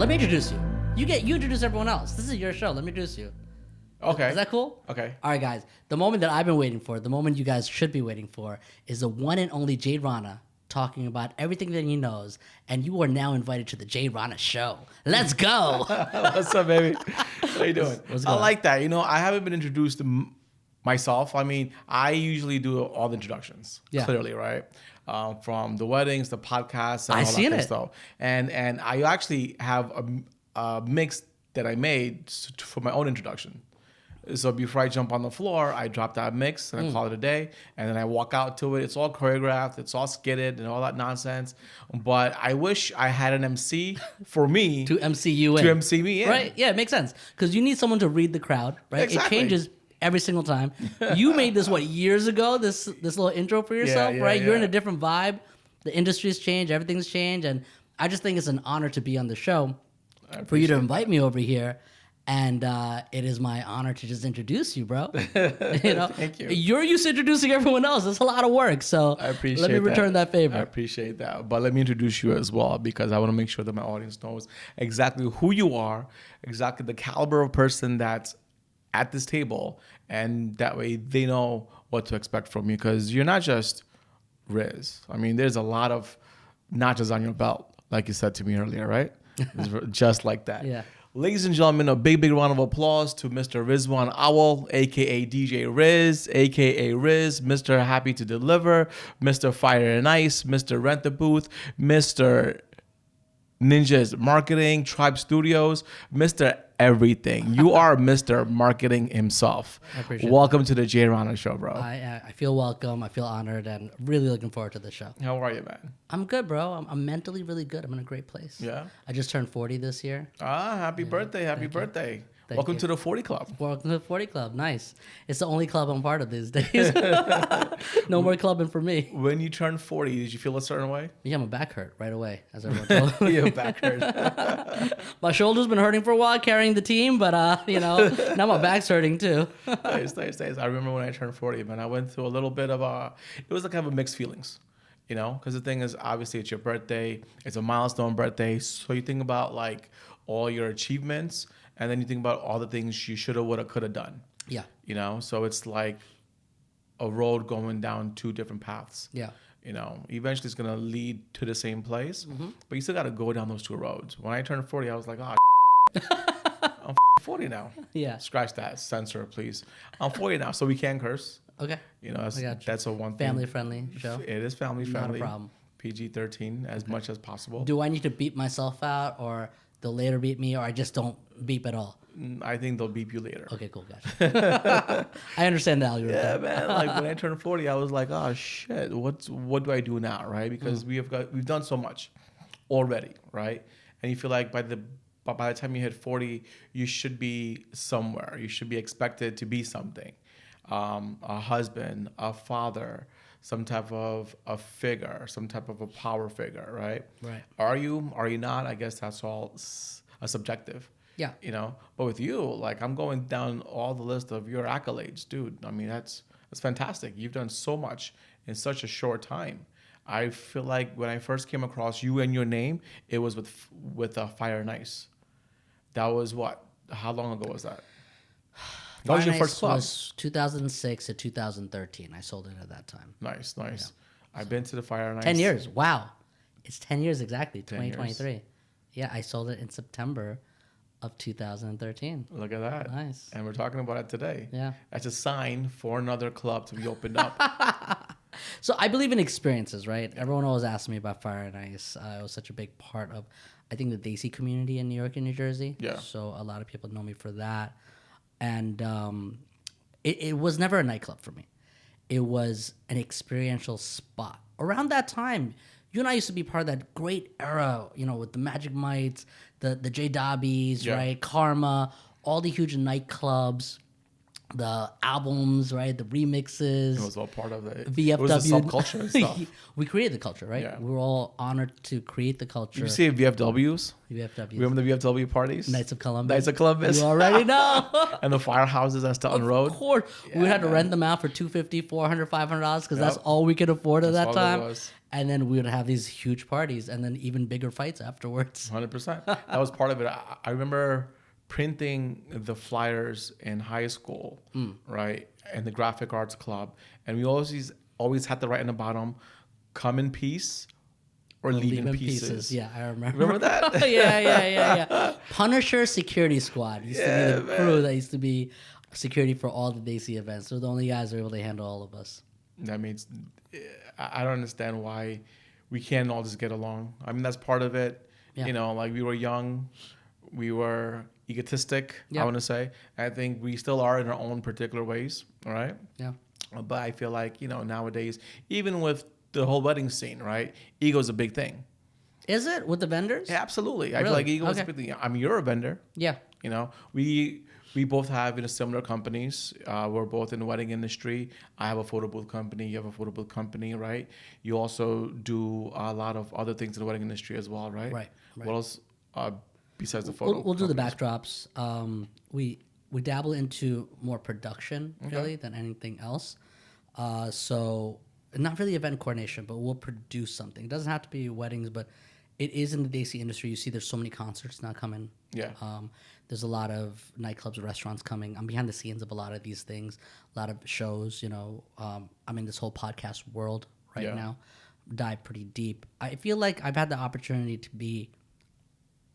Let me introduce you. You introduce everyone else. This is your show. Let me introduce you. Okay. Is that cool? Okay. All right, guys. The moment that I've been waiting for, the moment you guys should be waiting for, is the one and only Jade Rana talking about everything that he knows, and you are now invited to the Jade Rana show. Let's go. What's up, baby? How you doing? What's I going on? like that. I haven't been introduced to myself. I mean, I usually do all the introductions. Yeah. Clearly, right? From the weddings, the podcasts, and I all that seen kind of it. stuff. And I actually have a mix that I made for my own introduction. So before I jump on the floor, I drop that mix and I call it a day. And then I walk out to it. It's all choreographed. It's all skidded and all that nonsense. But I wish I had an MC for me To MC you in. to MC me in. Right? Yeah, it makes sense. Because you need someone to read the crowd, right? Exactly. It changes every single time. You made this, years ago, this little intro for yourself, yeah, right? You're in yeah. a different vibe. The industry's changed. Everything's changed. And I just think it's an honor to be on the show for you to invite me over here. And it is my honor to just introduce you, bro. Thank you. You're used to introducing everyone else. It's a lot of work. So I appreciate let me return that favor. I appreciate that. But let me introduce you as well, because I want to make sure that my audience knows exactly who you are, exactly the caliber of person that's at this table, and that way they know what to expect from you, because you're not just Riz. I mean, there's a lot of notches on your belt, like you said to me earlier, right? It's just like that. Yeah. Ladies and gentlemen, a big round of applause to Mr. Rizwan Awwal, a.k.a. DJ Riz, a.k.a. Riz, Mr. Happy to Deliver, Mr. Fire and Ice, Mr. Rent the Booth, Mr. Ninjas Marketing, Tribe Studios, Mr. Everything. You are Mr. Marketing himself. I appreciate Welcome to the Jay Rana Show, bro. I feel welcome. I feel honored and really looking forward to the show. How are you, man? I'm good, bro. I'm mentally really good. I'm in a great place. Yeah? I just turned 40 this year. Happy birthday. Happy birthday. Thank Welcome you. to the 40 Club. Welcome to the 40 Club. Nice. It's the only club I'm part of these days. No more clubbing for me. When you turned 40, did you feel a certain way? Yeah, my back hurt right away, as everyone told me. Your back hurt. My shoulder's been hurting for a while carrying the team, but now my back's hurting too. Nice. I remember when I turned 40, man, I went through a little bit of it was like kind of a mixed feelings, because the thing is, obviously it's your birthday, it's a milestone birthday. So you think about like all your achievements, and then you think about all the things you shoulda, woulda, coulda done. Yeah. So it's like a road going down two different paths. Yeah. Eventually it's going to lead to the same place, but you still got to go down those two roads. When I turned 40, I was like, I'm 40 now. Yeah. Scratch that. Censor, please. I'm 40 now, so we can curse. Okay. That's, I got you. that's a one thing. Family friendly show. It is family Not a friendly. problem. PG-13 as much as possible. Do I need to beep myself out, or they'll later beep me, or I just don't beep at all? I think they'll beep you later. Okay, cool, gotcha. I understand the algorithm. Yeah, man. Like when I turned 40, I was like, oh shit, what do I do now, right? Because we've done so much already, right? And you feel like by the time you hit 40, you should be somewhere. You should be expected to be something, a husband, a father, some type of a figure, some type of a power figure, right? Right. Are you? Are you not? I guess that's all a subjective. Yeah. But with you, like I'm going down all the list of your accolades, dude. I mean, that's fantastic. You've done so much in such a short time. I feel like when I first came across you and your name, it was with Fire and Ice. That was what? How long ago was that? That was your first club. Was 2006 to 2013. I sold it at that time. Nice. Yeah. I've been to the Fire and Ice. 10 years. Wow. It's 10 years exactly. 10 years. 2023. Yeah, I sold it in September of 2013. Look at that. Nice. And we're talking about it today. Yeah. That's a sign for another club to be opened up. So I believe in experiences, right? Everyone always asks me about Fire and Ice. It was such a big part of, I think, the Desi community in New York and New Jersey. Yeah. So a lot of people know me for that. And it was never a nightclub for me. It was an experiential spot. Around that time, you and I used to be part of that great era, with the Magic Mites, the J Dobbies, right? Karma, all the huge nightclubs, the albums, right? The remixes. It was all part of it. VFW. It was the subculture and stuff. We created the culture, right? Yeah. We were all honored to create the culture. You see VFWs? VFW. Remember the VFW parties? Knights of Columbus. Knights of Columbus. You already know. And the firehouses at Stoughton Road. Of course. Yeah, we had to man. rent them out for $250, $400, $500 because that's Yep. all we could afford at That's that all it time. was. And then we would have these huge parties and then even bigger fights afterwards. 100%. That was part of it. I remember printing the flyers in high school, right, and the graphic arts club, and we always had to write in the bottom, "Come in peace." Or leave in pieces. Yeah, I remember. Remember that? yeah. Punisher Security Squad used to be the crew that used to be security for all the Desi events. They're the only guys who were able to handle all of us. That means I don't understand why we can't all just get along. I mean, that's part of it. Yeah. You know, like we were young, we were egotistic, I want to say. I think we still are in our own particular ways, all right? Yeah. But I feel like, nowadays, even with the whole wedding scene, right? Ego is a big thing. Is it with the vendors? Yeah, absolutely. I Really? feel like ego is a big thing. I mean, you're a vendor. Yeah. We both have similar companies. We're both in the wedding industry. I have a photo booth company. You have a photo booth company, right? You also do a lot of other things in the wedding industry as well, right? Right. What else besides the photo? We'll do the backdrops. We dabble into more production really than anything else. So not really event coordination, but we'll produce something. It doesn't have to be weddings, but it is in the Desi industry. You see, there's so many concerts now coming. Yeah. There's a lot of nightclubs, restaurants coming. I'm behind the scenes of a lot of these things, a lot of shows. I'm in this whole podcast world right now. Dive pretty deep. I feel like I've had the opportunity to be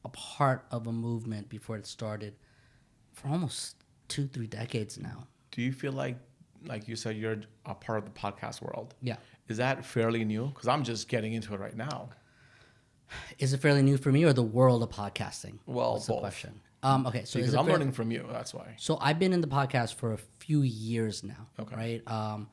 a part of a movement before it started for almost 2-3 decades now. Do you feel like you said, you're a part of the podcast world? Yeah. Is that fairly new? Because I'm just getting into it right now. Is it fairly new for me or the world of podcasting? Well, What's both. the question? Okay, so Because I'm learning from you, that's why. So I've been in the podcast for a few years now, Okay. right?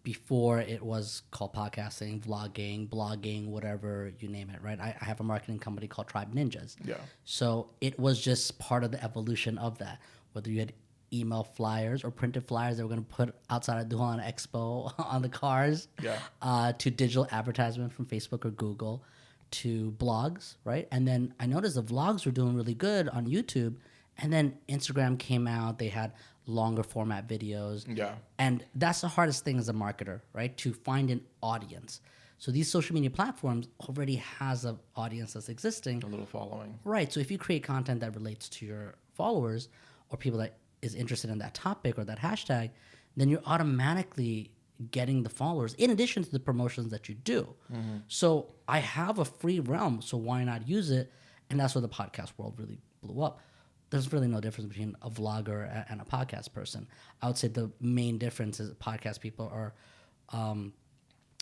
Before it was called podcasting, vlogging, blogging, whatever you name it, right? I have a marketing company called Tribe Ninjas. Yeah. So it was just part of the evolution of that. Whether you had email flyers or printed flyers that we're going to put outside of Duhan Expo on the cars, to digital advertisement from Facebook or Google, to blogs, right? And then I noticed the vlogs were doing really good on YouTube, and then Instagram came out. They had longer format videos. Yeah. And that's the hardest thing as a marketer, right? To find an audience. So these social media platforms already has an audience that's existing. A little following. Right. So if you create content that relates to your followers or people that is interested in that topic or that hashtag, then you're automatically getting the followers in addition to the promotions that you do. Mm-hmm. So I have a free realm, so why not use it? And that's where the podcast world really blew up. There's really no difference between a vlogger and a podcast person. I would say the main difference is podcast people are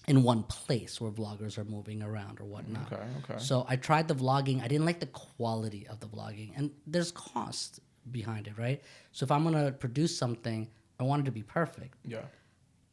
in one place where vloggers are moving around or whatnot. Okay. So I tried the vlogging. I didn't like the quality of the vlogging. And there's cost behind it, right? So if I'm going to produce something, I want it to be perfect. Yeah.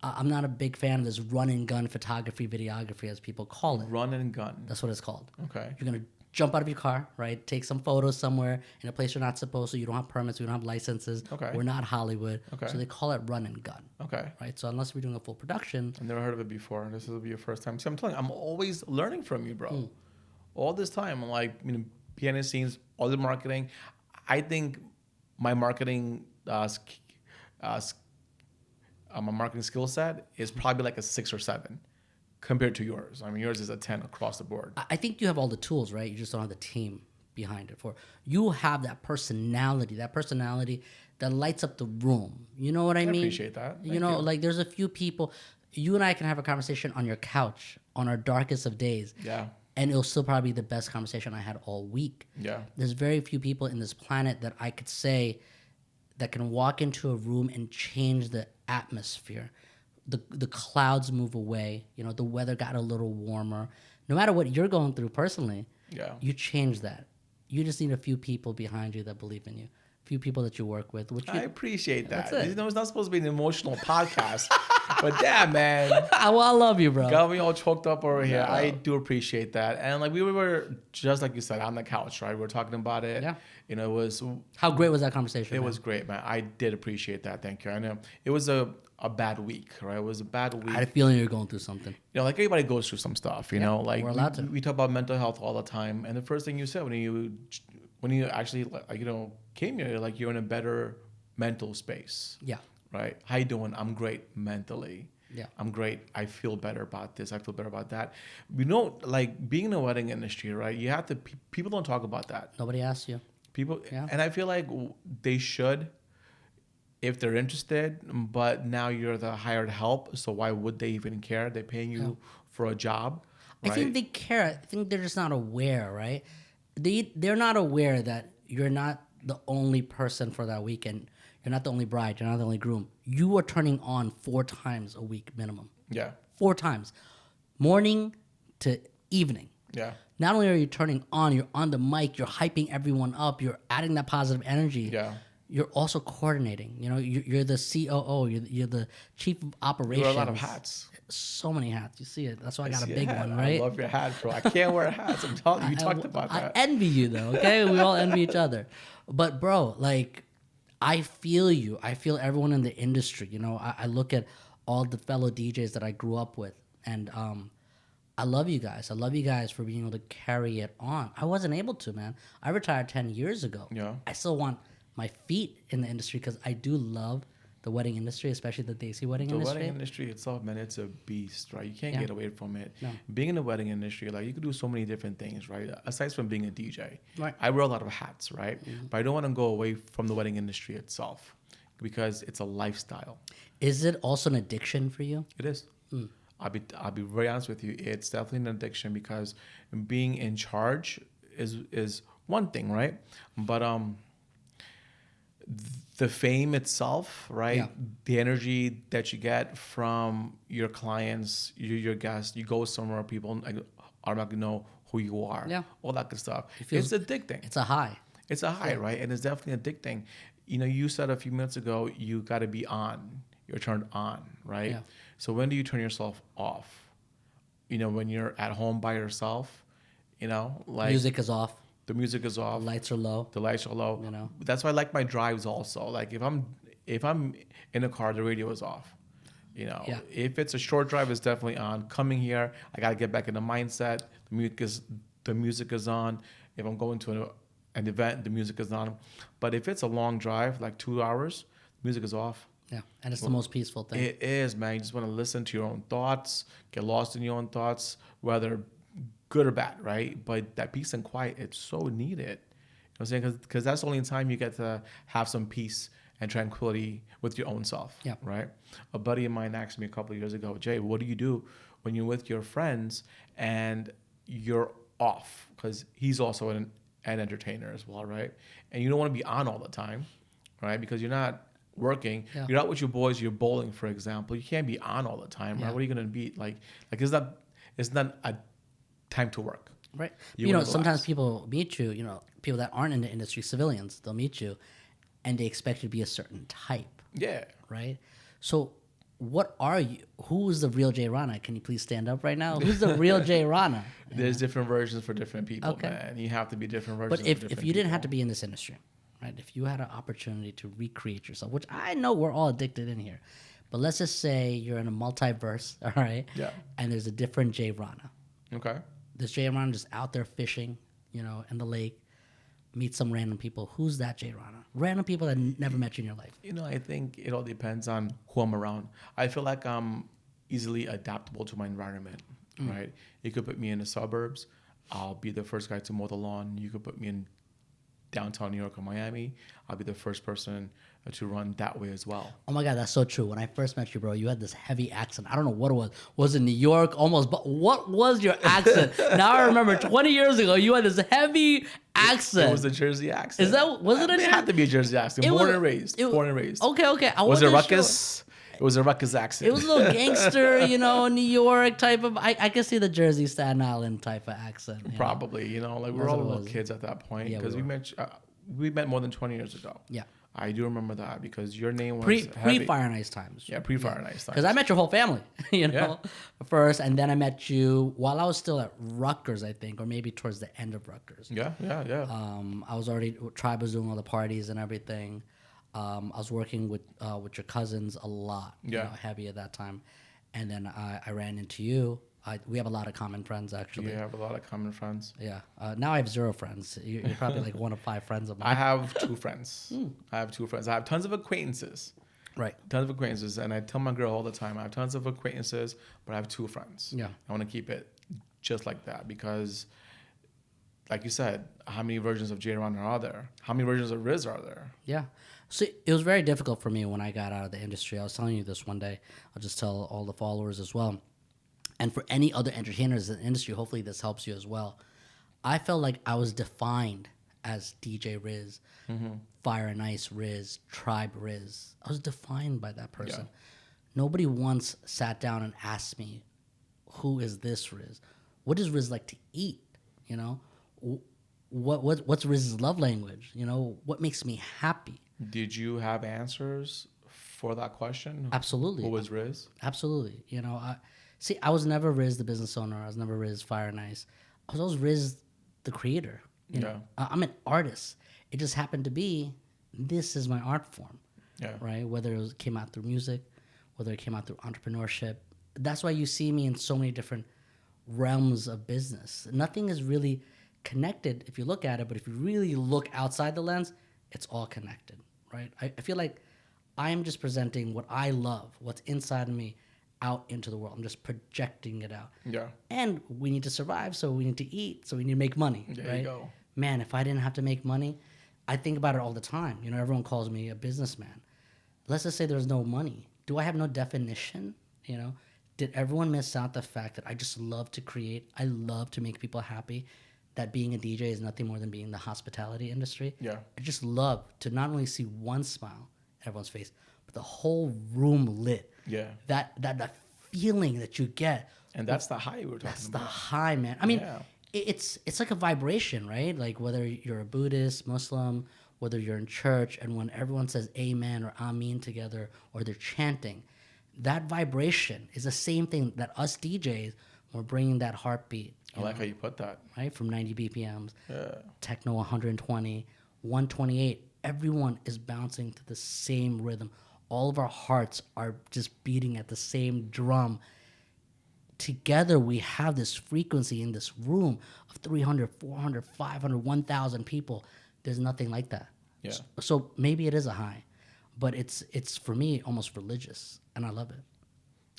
I'm not a big fan of this run and gun photography, videography, as people call it. Run and gun. That's what it's called. Okay. You're going to jump out of your car, right? Take some photos somewhere in a place you're not supposed to. You don't have permits. We don't have licenses. Okay. We're not Hollywood. Okay. So they call it run and gun. Okay. Right? So unless we're doing a full production. I've never heard of it before. This will be your first time. See, I'm telling you, I'm always learning from you, bro. All this time, I'm like, behind the scenes, all the marketing. I think my marketing my marketing skill set is probably like a 6 or 7 compared to yours. I mean, yours is a 10 across the board. I think you have all the tools, right? You just don't have the team behind it. You have that personality that lights up the room. You know what I mean? I appreciate that. Thank you. Like there's a few people, you and I can have a conversation on your couch on our darkest of days. Yeah. And it'll still probably be the best conversation I had all week. Yeah. There's very few people in this planet that I could say that can walk into a room and change the atmosphere. The clouds move away. The weather got a little warmer. No matter what you're going through personally, you change that. You just need a few people behind you that believe in you. A few people that you work with. I appreciate that. That's it. It's not supposed to be an emotional podcast. But yeah, man. Well, I love you, bro. Got me all choked up over here. I do appreciate that. And like we were just like you said on the couch, right? We were talking about it. Yeah. It was. How great was that conversation? It was great, man. I did appreciate that. Thank you. I know it was a bad week, right? It was a bad week. I had a feeling you were going through something. Like everybody goes through some stuff. You know, like we're allowed to. We talk about mental health all the time. And the first thing you said when you actually came here, you're in a better mental space. Yeah. Right. How you doing? I'm great mentally. Yeah. I'm great. I feel better about this. I feel better about that. You know, like being in the wedding industry, right? You have to, people don't talk about that. Nobody asks you. People, Yeah. and I feel like they should if they're interested, but now you're the hired help. So why would they even care? They're paying you for a job, I right? think they care. I think they're just not aware, right? They're not aware that you're not the only person for that weekend. You're not the only bride. You're not the only groom. You are turning on 4 times a week minimum. Yeah. 4 times, morning to evening. Yeah. Not only are you turning on, you're on the mic. You're hyping everyone up. You're adding that positive energy. Yeah. You're also coordinating. You know, you're the COO. You're the chief of operations. You wear a lot of hats. So many hats. You see it. That's why I got a see big a hat. one, right? I love your hat, bro. I can't wear hats. I'm telling you. We talked about I that. envy you though, okay? We all envy each other. But bro, like I feel you. I feel everyone in the industry. You know, I look at all the fellow DJs that I grew up with, and I love you guys. I love you guys for being able to carry it on. I wasn't able to, man. I retired 10 years ago. Yeah. I still want my feet in the industry because I do love the wedding industry, especially the Desi wedding The industry. wedding industry itself, man, it's a beast, right? You can't Yeah. get away from it. No. Being in the wedding industry, like you could do so many different things, right? Aside from being a DJ, Right. I wear a lot of hats, right? But I don't want to go away from the wedding industry itself because it's a lifestyle. Is it also an addiction for you? It is. I'll be very honest with you. It's definitely an addiction because being in charge is one thing, right? But the fame itself, right? Yeah. The energy that you get from your clients, your guests, you go somewhere, people automatically know who you are. Yeah. All that good stuff. feels- It's addicting. It's a high. It's a high, right? And it's definitely addicting. You know, you said a few minutes ago, you got to be on. You're turned on, right? Yeah. So when do you turn yourself off? You know, when you're at home by yourself, you know, like Music is off. the music is off, Lights are low. the lights are low. You know. That's why I like my drives also. Like if I'm in a car, the radio is off. You know, Yeah. if it's a short drive, it's definitely on. Coming here, I got to get back in the mindset. The music is on. If I'm going to an event, the music is on. But if it's a long drive, like 2 hours, music is off. Yeah, and it's the most peaceful thing. It is, man. You just want to listen to your own thoughts, get lost in your own thoughts, whether good or bad, right? But that peace and quiet, it's so needed. You know what I'm saying? Because that's the only time you get to have some peace and tranquility with your own self, Yeah. right? A buddy of mine asked me a couple of years ago, Jay, what do you do when you're with your friends and you're off? Because he's also an entertainer as well, right? And you don't want to be on all the time, right? Because you're not working. Yeah. You're out with your boys. You're bowling, for example. You can't be on all the time, right? Yeah. What are you gonna be like? It's not a time to work. Right. You You know, wanna sometimes relax. people meet you, you know, people that aren't in the industry, civilians, they'll meet you and they expect you to be a certain type, Yeah. right? So what are you? Who is the real Jay Rana? Can you please stand up right now? Who's the real Jay Rana? There's different versions for different people, Okay. man. You have to be different versions. But for if different you didn't have to people. be in this industry, right? If you had an opportunity to recreate yourself, which I know we're all addicted in here, but let's just say you're in a multiverse, all right? Yeah. And there's a different Jay Rana. Okay. This Jay Rana just out there fishing, you know, in the lake, meet some random people. Who's that Jay Rana? Random people that never met you in your life. You know, I think it all depends on who I'm around. I feel like I'm easily adaptable to my environment, right? You could put me in the suburbs. I'll be the first guy to mow the lawn. You could put me in downtown New York or Miami. I'll be the first person to run that way as well. Oh my God, that's so true. When I first met you, bro, you had this heavy accent. I don't know what it was. Was it New York almost? But what was your accent? Now I remember 20 years ago, you had this heavy accent. It was a Jersey accent. Is that, was it a It had to be a Jersey accent. It Born was- and raised. it- Born and raised. Okay. I Was it wasn't sure. ruckus? It was a ruckus accent. It was a little gangster, you know, New York type of. I can see the Jersey, Staten Island type of accent. you know? Probably, you know, like we were That's all what it little was. kids at that point Yeah, because we we met more than 20 years ago. Yeah. I do remember that because your name was Pre heavy. Fire and Ice times. Yeah, pre-Fire and Ice times. Because I met your whole family, you know, first, and then I met you while I was still at Rutgers, I think, or maybe towards the end of Rutgers. Yeah. I was already Tribe was doing all the parties and everything. I was working with your cousins a lot, you Yeah. know, heavy at that time, and then I ran into you. We have a lot of common friends, actually. You have a lot of common friends. Yeah. Now I have 0 friends. You're probably like one of 5 friends of mine. I have 2 friends. I have 2 friends. I have tons of acquaintances. Right. Tons of acquaintances, and I tell my girl all the time, I have tons of acquaintances, but I have 2 friends. Yeah. I want to keep it just like that because, like you said, how many versions of J-Ron are there? How many versions of Riz are there? Yeah. So it was very difficult for me when I got out of the industry. I was telling you this one day. I'll just tell all the followers as well. And for any other entertainers in the industry, hopefully this helps you as well. I felt like I was defined as DJ Riz, Fire and Ice Riz, Tribe Riz. I was defined by that person. Yeah. Nobody once sat down and asked me, who is this Riz? What does Riz like to eat? You know, what's Riz's love language? You know, what makes me happy? Did you have answers for that question? Absolutely. Who was Riz? Absolutely. You know, I was never Riz the business owner. I was never Riz Fire and Ice. I was always Riz the creator. You know, I'm an artist. It just happened to be this is my art form. Yeah. Right. Whether it came out through music, whether it came out through entrepreneurship. That's why you see me in so many different realms of business. Nothing is really connected if you look at it, but if you really look outside the lens, it's all connected. Right. I feel like I'm just presenting what I love, what's inside of me, out into the world. I'm just projecting it out. Yeah. And we need to survive, so we need to eat, so we need to make money. There right? you go. Man, if I didn't have to make money, I think about it all the time. You know, everyone calls me a businessman. Let's just say there's no money. Do I have no definition? You know, did everyone miss out the fact that I just love to create? I love to make people happy. That being a DJ is nothing more than being in the hospitality industry. Yeah. I just love to not only see one smile on everyone's face, but the whole room lit. Yeah. That feeling that you get. And that's the high we were talking That's the about. high, man. I mean, Yeah. it's like a vibration, right? Like whether you're a Buddhist, Muslim, whether you're in church, and when everyone says amen or amen together, or they're chanting, that vibration is the same thing that us DJs, we're bringing that heartbeat. I like how you put that. Right? From 90 BPMs, Yeah. techno 120, 128. Everyone is bouncing to the same rhythm. All of our hearts are just beating at the same drum. Together, we have this frequency in this room of 300, 400, 500, 1,000 people. There's nothing like that. Yeah. So maybe it is a high, but it's for me almost religious, and I love it.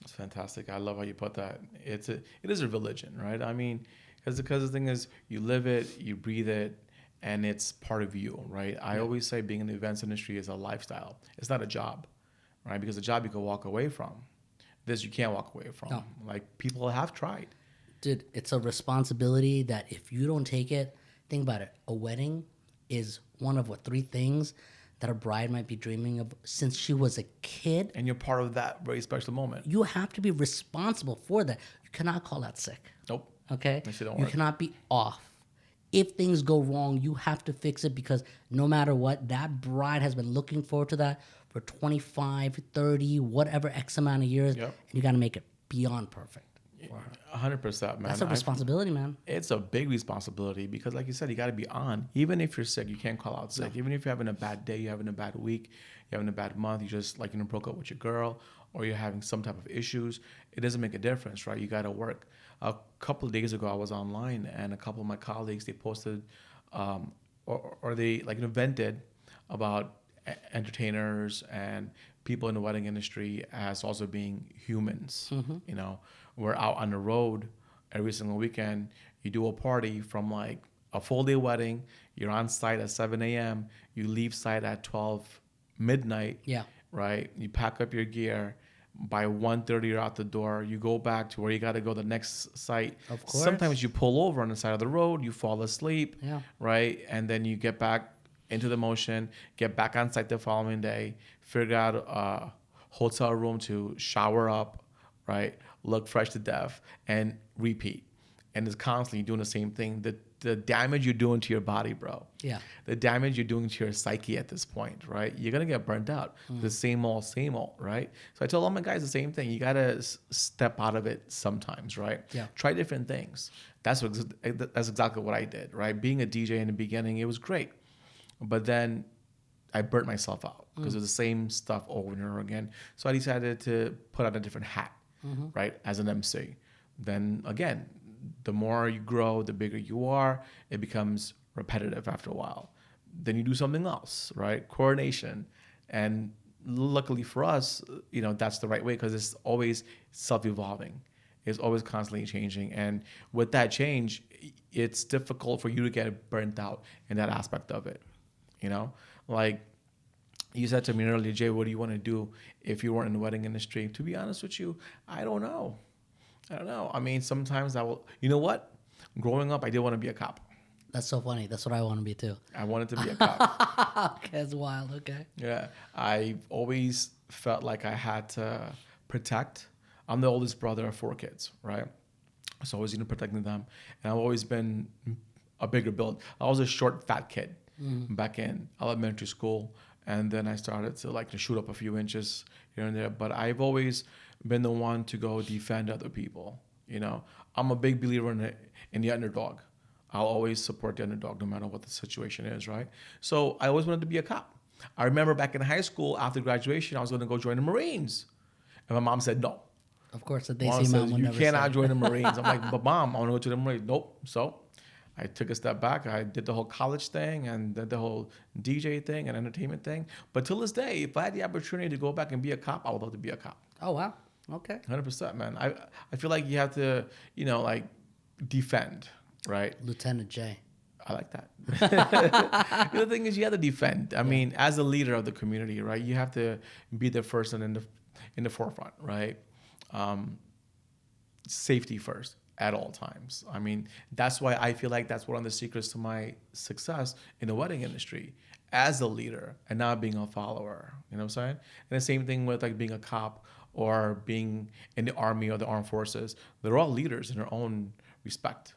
It's fantastic. I love how you put that. It is a religion, right? I mean, because the thing is, you live it, you breathe it, and it's part of you, right? I always say being in the events industry is a lifestyle. It's not a job, right? Because a job you can walk away from. This you can't walk away from. No. Like people have tried. Dude, it's a responsibility that if you don't take it, think about it. A wedding is one of 3 things that a bride might be dreaming of since she was a kid. And you're part of that very special moment. You have to be responsible for that. You cannot call out sick. Nope. Okay? That shit don't You work. cannot be off. If things go wrong, you have to fix it because no matter what, that bride has been looking forward to that for 25, 30, whatever X amount of years. Yep. And you got to make it beyond perfect. 100%, man. That's a responsibility, man. It's a big responsibility because, like you said, you got to be on. Even if you're sick, you can't call out sick. Even if you're having a bad day, you're having a bad week, you're having a bad month, you just broke up with your girl, or you're having some type of issues, it doesn't make a difference, right? You got to work. A couple of days ago, I was online, and a couple of my colleagues, they posted, or they vented about entertainers and people in the wedding industry as also being humans. You know, we're out on the road every single weekend. You do a party from like a full day wedding. You're on site at 7 a.m. You leave site at 12 midnight. Yeah. Right. You pack up your gear. By 1:30, you're out the door. You go back to where you got to go the next site. Of course. Sometimes you pull over on the side of the road. You fall asleep. Yeah. Right. And then you get back into the motion, get back on site the following day, figure out a hotel room to shower up, right? Look fresh to death, and repeat. And it's constantly doing the same thing. The damage you're doing to your body, bro. Yeah. The damage you're doing to your psyche at this point, right? You're going to get burnt out. The same old, right? So I told all my guys the same thing. You got to step out of it sometimes, right? Yeah. Try different things. That's exactly what I did, right? Being a DJ in the beginning, it was great. But then I burnt myself out because it was the same stuff over and over again. So I decided to put on a different hat, right, as an MC. Then again, the more you grow, the bigger you are, it becomes repetitive after a while. Then you do something else, right? Coordination. And luckily for us, that's the right way because it's always self-evolving. It's always constantly changing. And with that change, it's difficult for you to get burnt out in that aspect of it. Like you said to me earlier, Jay, what do you want to do if you weren't in the wedding industry? To be honest with you, I don't know. I mean, sometimes I will, you know what? Growing up, I did want to be a cop. That's so funny. That's what I want to be too. I wanted to be a cop. Okay, that's wild. Okay. Yeah. I always felt like I had to protect. I'm the oldest brother of 4 kids, right? So I was protecting them. And I've always been a bigger build. I was a short, fat kid back in elementary school. And then I started to shoot up a few inches here and there. But I've always been the one to go defend other people. I'm a big believer in the underdog. I'll always support the underdog no matter what the situation is, right? So I always wanted to be a cop. I remember back in high school, after graduation, I was going to go join the Marines. And my mom said no. Of course, the Desi mom would you never cannot say. join the Marines. I'm like, but mom, I want to go to the Marines. Nope. So I took a step back. I did the whole college thing and did the whole DJ thing and entertainment thing. But till this day, if I had the opportunity to go back and be a cop, I would love to be a cop. Oh, wow. Okay. 100%, man. I feel like you have to, defend, right? Lieutenant J. I like that. The thing is, you have to defend. I mean, as a leader of the community, right? You have to be the first and in the forefront, right? Safety first at all times. I mean, that's why I feel like that's one of the secrets to my success in the wedding industry as a leader and not being a follower. You know what I'm saying? And the same thing with being a cop or being in the army or the armed forces. They're all leaders in their own respect.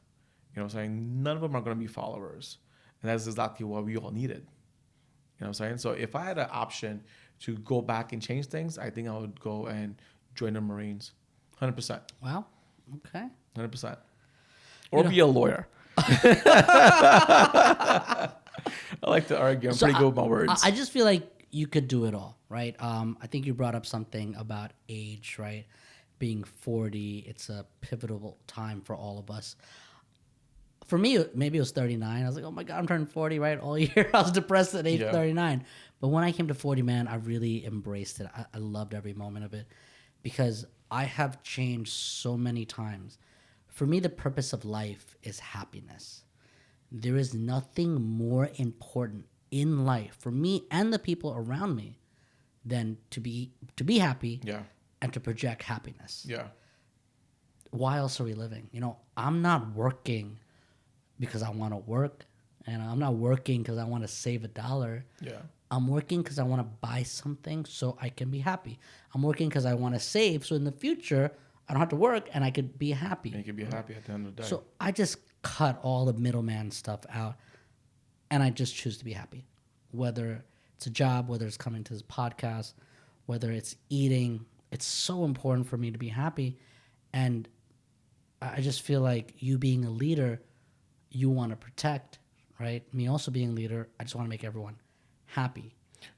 You know what I'm saying? None of them are going to be followers. And that's exactly what we all needed. You know what I'm saying? So if I had an option to go back and change things, I think I would go and join the Marines. 100%. Wow. Okay. 100%. Or be a lawyer. I like to argue. I'm pretty good with my words. I just feel like you could do it all, right? I think you brought up something about age, right? Being 40, it's a pivotal time for all of us. For me, maybe it was 39. I was like, oh my God, I'm turning 40, right? All year. I was depressed at age 39. But when I came to 40, man, I really embraced it. I loved every moment of it because I have changed so many times. For me, the purpose of life is happiness. There is nothing more important in life for me and the people around me than to be happy and to project happiness. Yeah. Why else are we living? I'm not working because I want to work, and I'm not working because I want to save $1. Yeah. I'm working because I want to buy something so I can be happy. I'm working because I want to save so in the future I don't have to work and I could be happy. And you could be happy at the end of the day. So I just cut all the middleman stuff out, and I just choose to be happy. Whether it's a job, whether it's coming to this podcast, whether it's eating, it's so important for me to be happy. And I just feel like you being a leader, you want to protect, right? Me also being a leader, I just want to make everyone happy.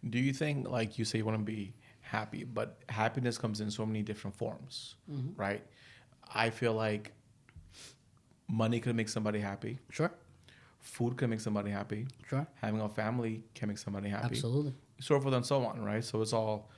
Do you think, like you say, you want to be happy, but happiness comes in so many different forms, right? I feel like money can make somebody happy. Sure. Food can make somebody happy. Sure. Having a family can make somebody happy. Absolutely. So forth and so on, right? So it's all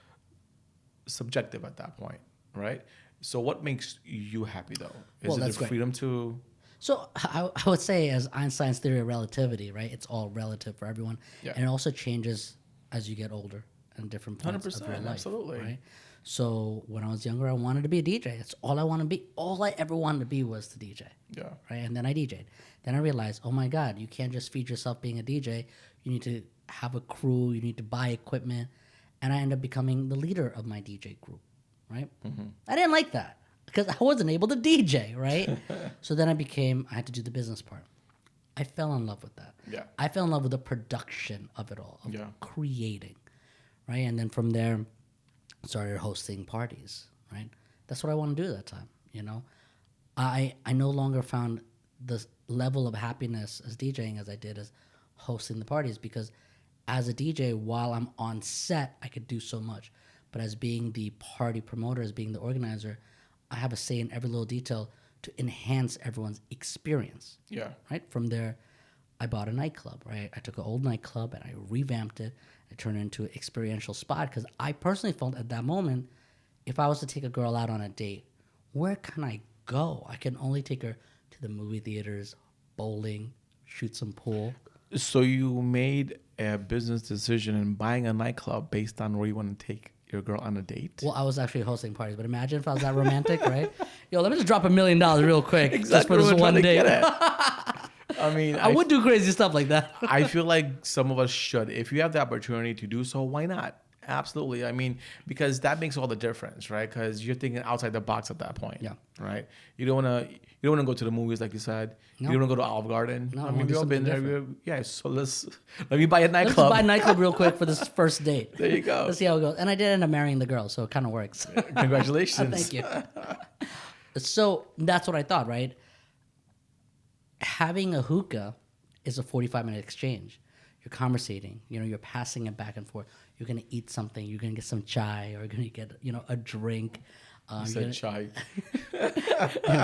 subjective at that point, right? So what makes you happy, though? Is it the freedom to... So I would say, as Einstein's theory of relativity, right? It's all relative for everyone. Yeah. And it also changes as you get older and different points of your life. Absolutely. Right? So when I was younger, I wanted to be a DJ. That's all I wanted to be. All I ever wanted to be was to DJ. Yeah. Right? And then I DJ'd. Then I realized, oh my God, you can't just feed yourself being a DJ. You need to have a crew. You need to buy equipment. And I ended up becoming the leader of my DJ group. Right? Mm-hmm. I didn't like that because I wasn't able to DJ. Right? So then I had to do the business part. I fell in love with that. Yeah. I fell in love with the production of it all, of creating. Right? And then from there, started hosting parties, right? That's what I want to do at that time, I no longer found the level of happiness as DJing as I did as hosting the parties, because as a DJ, while I'm on set, I could do so much. But as being the party promoter, as being the organizer, I have a say in every little detail to enhance everyone's experience. Yeah. Right? From there, I bought a nightclub, right? I took an old nightclub and I revamped it It turned into an experiential spot because I personally felt at that moment, if I was to take a girl out on a date, where can I go? I can only take her to the movie theaters, bowling, shoot some pool. So you made a business decision in buying a nightclub based on where you want to take your girl on a date? Well, I was actually hosting parties, but imagine if I was that romantic, right? Yo, let me just drop $1 million real quick just for this one date. I mean, I would do crazy stuff like that. I feel like some of us should. If you have the opportunity to do so, why not? Absolutely. I mean, because that makes all the difference, right? Because you're thinking outside the box at that point. Yeah. Right. You don't want to go to the movies like you said. No. You don't want to go to Olive Garden. No, I mean, we've all been there. different. Yeah. So let me buy a Let's nightclub. just buy a nightclub real quick for this first date. There you go. Let's see how it goes. And I did end up marrying the girl, so it kind of works. Congratulations. Thank you. So that's what I thought, right? Having a hookah is a 45-minute exchange. You're conversating, you're passing it back and forth. You're going to eat something. You're going to get some chai, or you're going to get, a drink. You said chai.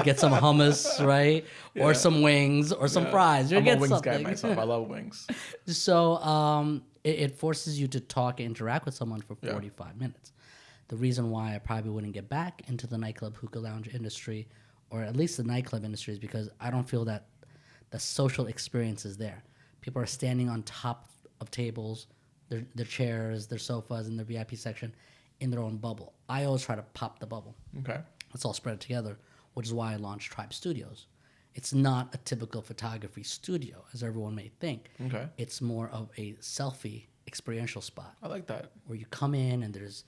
Get some hummus, right? Yeah. Or some wings, or some fries. You're I'm a get wings something. guy myself. I love wings. So it forces you to talk and interact with someone for 45 minutes. The reason why I probably wouldn't get back into the nightclub hookah lounge industry, or at least the nightclub industry, is because I don't feel that the social experience is there. People are standing on top of tables, their chairs, their sofas in their VIP section in their own bubble. I always try to pop the bubble. Okay. Let's all spread it together, which is why I launched Tribe Studios. It's not a typical photography studio, as everyone may think. Okay. It's more of a selfie experiential spot. I like that. Where you come in and there's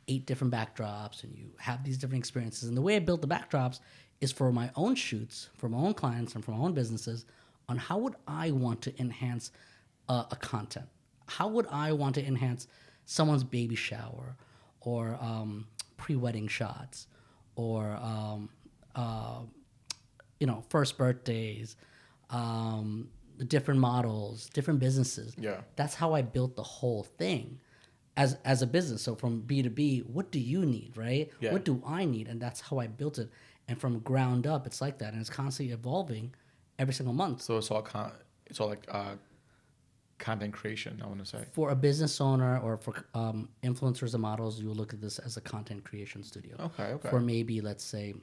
8 different backdrops and you have these different experiences. And the way I built the backdrops is for my own shoots, for my own clients, and for my own businesses on how would I want to enhance a content. How would I want to enhance someone's baby shower, or pre-wedding shots, or first birthdays, different models, different businesses. Yeah. That's how I built the whole thing as a business. So from B to B, what do you need, right? Yeah. What do I need? And that's how I built it. And from ground up, it's like that, and it's constantly evolving every single month. So it's all like content creation, I want to say. For a business owner or for influencers and models, you will look at this as a content creation studio. Okay. For maybe, let's say,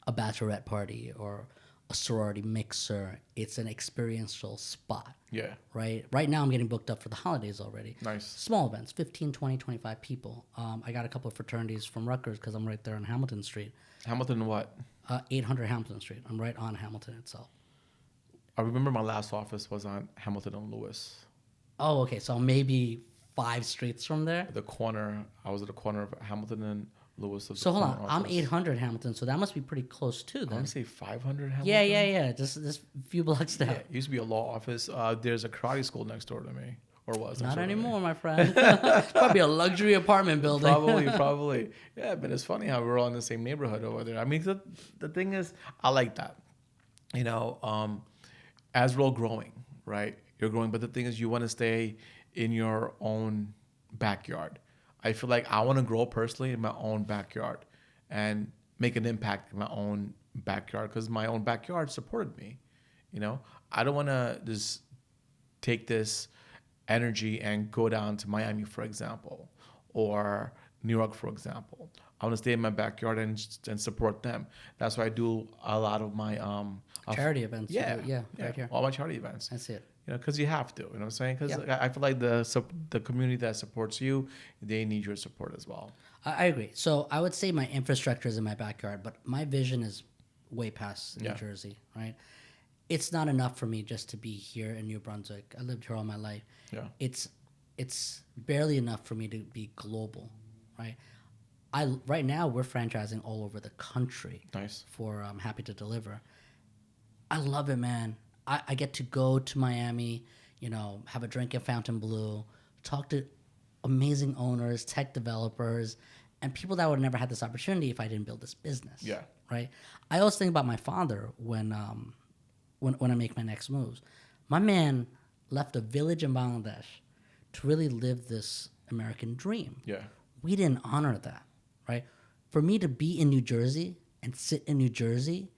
a bachelorette party or a sorority mixer, it's an experiential spot. Yeah. Right now, I'm getting booked up for the holidays already. Nice. Small events, 15, 20, 25 people. I got a couple of fraternities from Rutgers because I'm right there on Hamilton Street. Hamilton what? 800 Hamilton Street. I'm right on Hamilton itself. I remember my last office was on Hamilton and Lewis. Oh, okay. So maybe 5 streets from there. I was at the corner of Hamilton and Lewis. So hold on. I'm 800 Hamilton, so that must be pretty close too I then. want to say 500 Hamilton. Yeah. Just a few blocks down. Yeah, it used to be a law office. There's a karate school next door to me. Or was. Not anymore, my friend. Probably a luxury apartment building. Probably. Yeah, but it's funny how we're all in the same neighborhood over there. I mean, the thing is, I like that. As we're all growing, right? You're growing, but the thing is, you want to stay in your own backyard. I feel like I want to grow personally in my own backyard and make an impact in my own backyard because my own backyard supported me. I don't want to just take this energy and go down to Miami, for example, or New York, for example. I want to stay in my backyard and support them. That's why I do a lot of my charity events. Yeah, right here. All my charity events. That's it. Because you have to. You know what I'm saying? Because I feel like the community that supports you, they need your support as well. I agree. So I would say my infrastructure is in my backyard, but my vision is way past New Jersey, right? It's not enough for me just to be here in New Brunswick. I lived here all my life. Yeah. It's barely enough for me to be global, right? Right now we're franchising all over the country. Nice. For Happy to Deliver. I love it, man. I get to go to Miami, have a drink at Fontainebleau, talk to amazing owners, tech developers, and people that would have never had this opportunity if I didn't build this business. Yeah. Right? I always think about my father when I make my next moves. My man left a village in Bangladesh to really live this American dream. Yeah. We didn't honor that, right? For me to be in New Jersey and sit in New Jersey,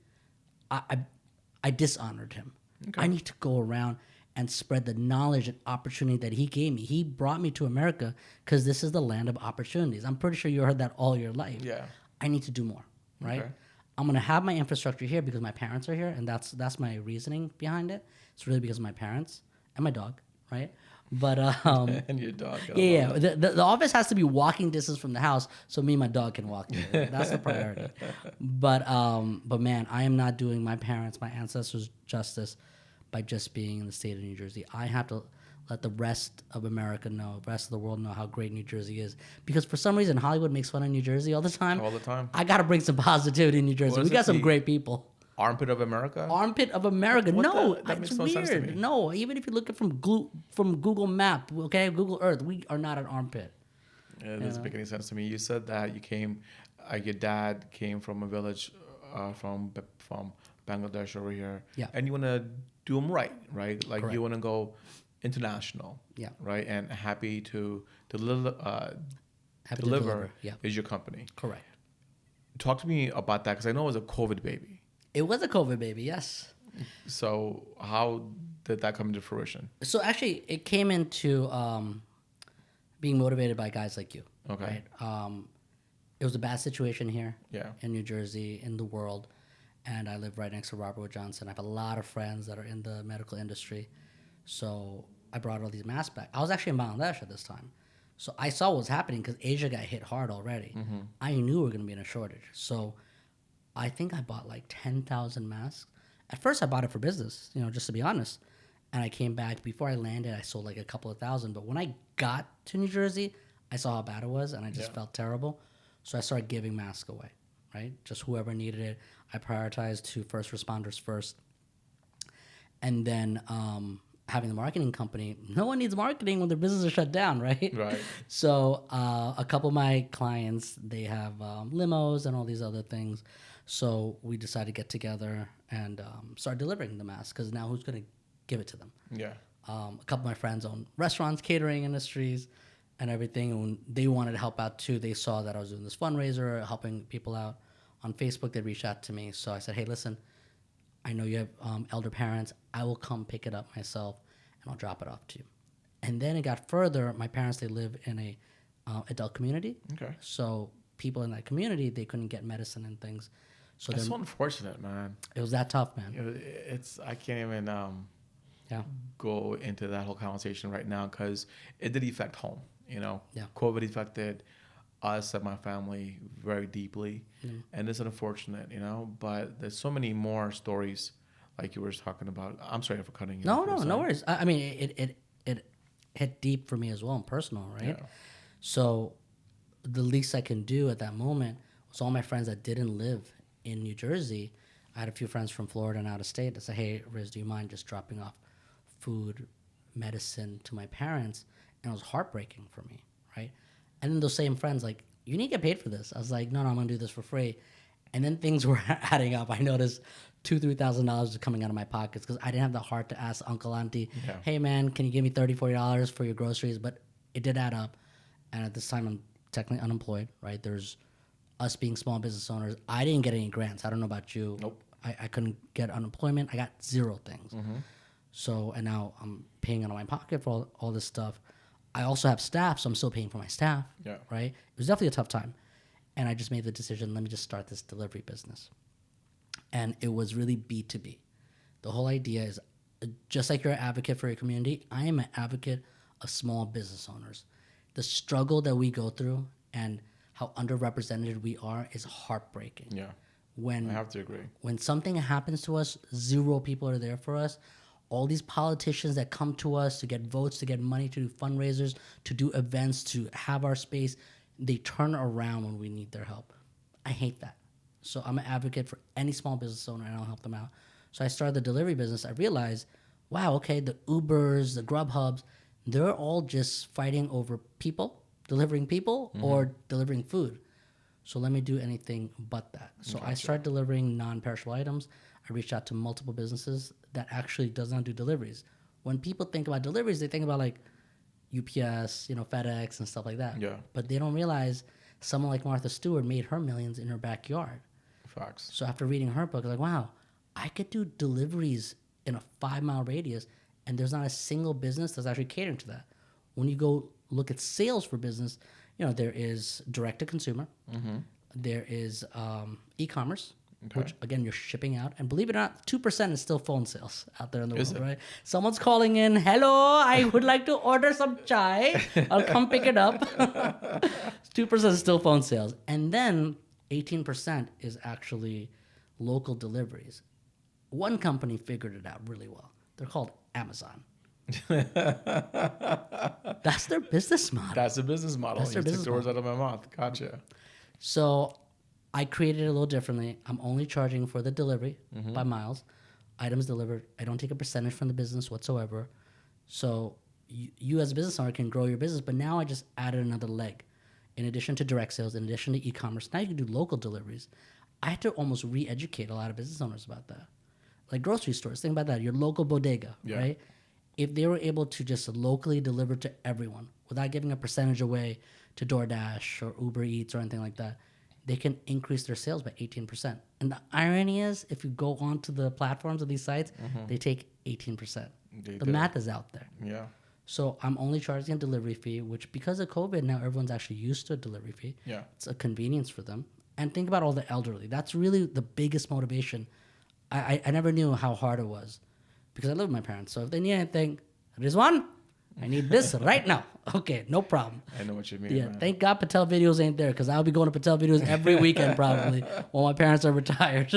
I dishonored him. Okay. I need to go around and spread the knowledge and opportunity that he gave me. He brought me to America because this is the land of opportunities. I'm pretty sure you heard that all your life. Yeah. I need to do more, right? Okay. I'm gonna have my infrastructure here because my parents are here, and that's my reasoning behind it. It's really because of my parents and my dog, right? But And your dog. yeah. The office has to be walking distance from the house, so me and my dog can walk there. That's the priority. But man, I am not doing my parents, my ancestors justice by just being in the state of New Jersey. I have to let the rest of America know, the rest of the world know how great New Jersey is. Because for some reason, Hollywood makes fun of New Jersey all the time. All the time. I got to bring some positivity in New Jersey. We got some great people. Armpit of America? Armpit of America. No, that it's makes no sense to weird. me. No, even if you look at from Google Map, okay, Google Earth, we are not an armpit. It doesn't make any sense to me. You said that you came, your dad came from a village from Bangladesh over here. Yeah. And you want to do them right? Like Correct. you want to go international. Yeah. Right? And happy to deliver Yeah. is your company. Correct. Talk to me about that because I know it was a COVID baby. It was a COVID baby, yes. So how did that come into fruition? So actually, it came into being motivated by guys like you. Okay. Right? It was a bad situation here Yeah. in New Jersey, in the world. And I live right next to Robert Wood Johnson. I have a lot of friends that are in the medical industry. So I brought all these masks back. I was actually in Bangladesh at this time. So I saw what was happening because Asia got hit hard already. Mm-hmm. I knew we were going to be in a shortage. So I think I bought like 10,000 masks. At first, I bought it for business, just to be honest. And I came back. Before I landed, I sold like a couple of thousand. But when I got to New Jersey, I saw how bad it was, and I just felt terrible. So I started giving masks away, right? Just whoever needed it. I prioritized to first responders first. And then having the marketing company, no one needs marketing when their business is shut down, right? Right. So a couple of my clients, they have limos and all these other things. So we decided to get together and start delivering the masks because now who's going to give it to them? Yeah. A couple of my friends own restaurants, catering industries, and everything. And when they wanted to help out too, they saw that I was doing this fundraiser, helping people out on Facebook. They reached out to me. So I said, hey, listen, I know you have elder parents. I will come pick it up myself, and I'll drop it off to you. And then it got further. My parents, they live in a adult community. Okay. So people in that community, they couldn't get medicine and things. So That's so unfortunate, man. it was that tough, man. I can't even Yeah. go into that whole conversation right now because it did affect home. Yeah. COVID affected us and my family very deeply, and it's unfortunate, But there's so many more stories, like you were talking about. I'm sorry for cutting you. No worries. I mean, it hit deep for me as well and personal, right? Yeah. So the least I can do at that moment was all my friends that didn't live in New Jersey. I had a few friends from Florida and out of state that said, hey, Riz, do you mind just dropping off food, medicine to my parents? And it was heartbreaking for me, right? And then those same friends, like, you need to get paid for this. I was like, no, I'm going to do this for free. And then things were adding up. I noticed $2,000, $3,000 was coming out of my pockets because I didn't have the heart to ask Uncle Auntie, hey, man, can you give me $30, $40 for your groceries? But it did add up. And at this time, I'm technically unemployed, right? There's us being small business owners. I didn't get any grants. I don't know about you. Nope. I couldn't get unemployment. I got zero things. Mm-hmm. So, and now I'm paying out of my pocket for all this stuff. I also have staff, so I'm still paying for my staff, right? It was definitely a tough time. And I just made the decision, let me just start this delivery business. And it was really B2B. The whole idea is, just like you're an advocate for your community, I am an advocate of small business owners. The struggle that we go through and how underrepresented we are is heartbreaking. Yeah. When I have to agree. When something happens to us, zero people are there for us. All these politicians that come to us to get votes, to get money, to do fundraisers, to do events, to have our space, they turn around when we need their help. I hate that. So I'm an advocate for any small business owner, and I'll help them out. So I started the delivery business. I realized, wow, okay, the Ubers, the Grubhubs, they're all just fighting over people, delivering people, or delivering food. So let me do anything but that. So I started delivering non-perishable items. I reached out to multiple businesses that actually does not do deliveries. When people think about deliveries, they think about like UPS, FedEx and stuff like that. Yeah. But they don't realize someone like Martha Stewart made her millions in her backyard. Facts. So after reading her book, I was like, wow, I could do deliveries in a 5-mile radius And there's not a single business that's actually catering to that. When you go look at sales for business, there is direct to consumer. There is e-commerce, which again you're shipping out, and believe it or not, 2% is still phone sales out there in the world, right? Someone's calling in, hello, I would like to order some chai. I'll come pick it up. 2% is still phone sales, and then 18% is actually local deliveries. One company figured it out really well. They're called Amazon. That's their business model. That's the business model. You took the words out of my mouth. Gotcha. So I created it a little differently. I'm only charging for the delivery by miles, items delivered. I don't take a percentage from the business whatsoever. So you as a business owner can grow your business, but now I just added another leg. In addition to direct sales, in addition to e-commerce, now you can do local deliveries. I had to almost re-educate a lot of business owners about that. Like grocery stores, think about that. Your local bodega, right? If they were able to just locally deliver to everyone without giving a percentage away to DoorDash or Uber Eats or anything like that, they can increase their sales by 18%. And the irony is, if you go onto the platforms of these sites, they take 18%. The math is out there. Yeah. So I'm only charging a delivery fee, which because of COVID, now everyone's actually used to a delivery fee. Yeah. It's a convenience for them. And think about all the elderly. That's really the biggest motivation. I never knew how hard it was because I live with my parents. So if they need anything, Rizwan, I need this right now. Okay, no problem. I know what you mean. Yeah, man. thank God Patel Videos ain't there because I'll be going to Patel Videos every weekend probably while my parents are retired.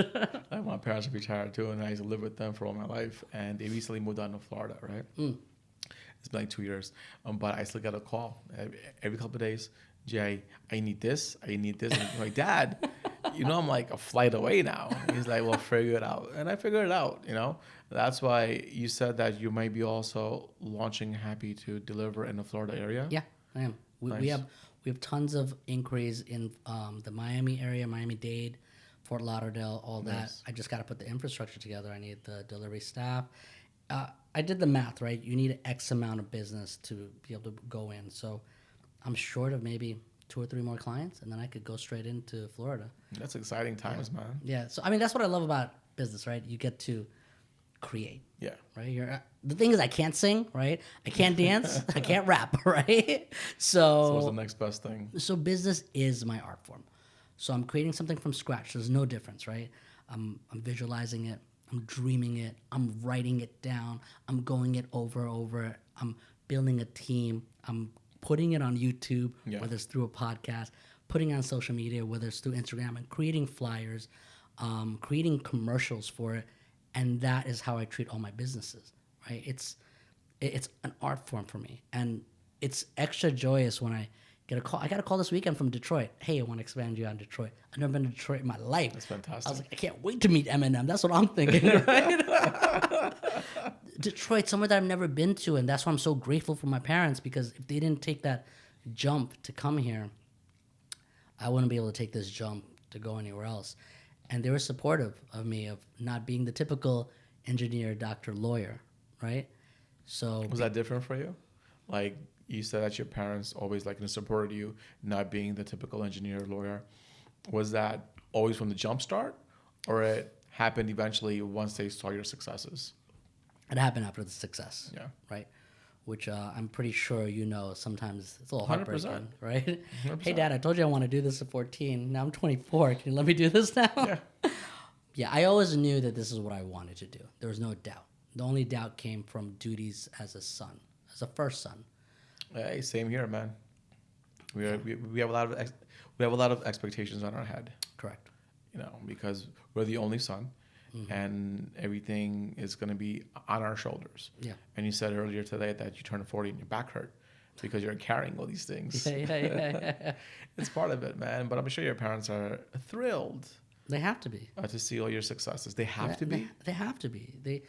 Like my parents are retired too, and I used to live with them for all my life. And they recently moved down to Florida, right? It's been like 2 years. But I still get a call every couple of days. Jay, I need this. I need this. And I'm like, Dad, I'm like a flight away now. He's like, well, figure it out. And I figured it out, That's why you said that you might be also launching Happy to Deliver in the Florida area. Yeah, I am. Nice. We have tons of inquiries in the Miami area, Miami-Dade, Fort Lauderdale, all that. Nice. I just got to put the infrastructure together. I need the delivery staff. I did the math, right? You need X amount of business to be able to go in. So I'm short of maybe 2 or 3 more clients, and then I could go straight into Florida. That's exciting times, man. Yeah. So, that's what I love about business, right? You get to create. Yeah. Right? The thing is, I can't sing, right? I can't dance. I can't rap, right? So what's the next best thing? So business is my art form. So I'm creating something from scratch. There's no difference, right? I'm visualizing it. I'm dreaming it. I'm writing it down. I'm going it over. I'm building a team. I'm putting it on YouTube, whether it's through a podcast, putting it on social media, whether it's through Instagram, and creating flyers, creating commercials for it. And that is how I treat all my businesses, right? It's an art form for me. And it's extra joyous when I get a call. I got a call this weekend from Detroit. Hey, I want to expand you on Detroit. I've never been to Detroit in my life. That's fantastic. I was like, I can't wait to meet Eminem. That's what I'm thinking, right? Detroit, somewhere that I've never been to. And that's why I'm so grateful for my parents, because if they didn't take that jump to come here, I wouldn't be able to take this jump to go anywhere else. And they were supportive of me, of not being the typical engineer, doctor, lawyer, right? So was that different for you? Like you said that your parents always supported you, not being the typical engineer, lawyer. Was that always from the jump start, or it happened eventually once they saw your successes? It happened after the success, yeah, right? Which I'm pretty sure sometimes it's a little heartbreaking, 100%. Right? 100%. Hey, Dad, I told you I want to do this at 14. Now I'm 24. Can you let me do this now? Yeah. Yeah, I always knew that this is what I wanted to do. There was no doubt. The only doubt came from duties as a son, as a first son. Hey, same here, man. We have a lot of expectations on our head. Correct. Because we're the only son. Mm-hmm. And everything is going to be on our shoulders. Yeah. And you said earlier today that you turned 40 and your back hurt because you're carrying all these things. Yeah. It's part of it, man. But I'm sure your parents are thrilled. They have to be. To see all your successes. They have to be. They have to be.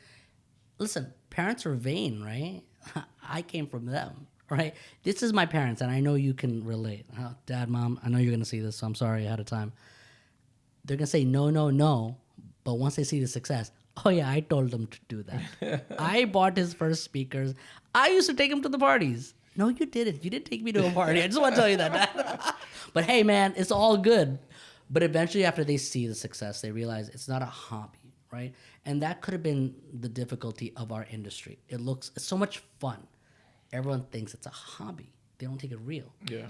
Listen, parents are vain, right? I came from them, right? This is my parents, and I know you can relate. Dad, Mom, I know you're going to see this, so I'm sorry ahead of time. They're going to say no, no, no. But once they see the success, oh yeah, I told them to do that. I bought his first speakers. I used to take him to the parties. No, you didn't. You didn't take me to a party. I just want to tell you that. But hey, man, it's all good. But eventually, after they see the success, they realize it's not a hobby, right? And that could have been the difficulty of our industry. It's so much fun. Everyone thinks it's a hobby. They don't take it real. Yeah.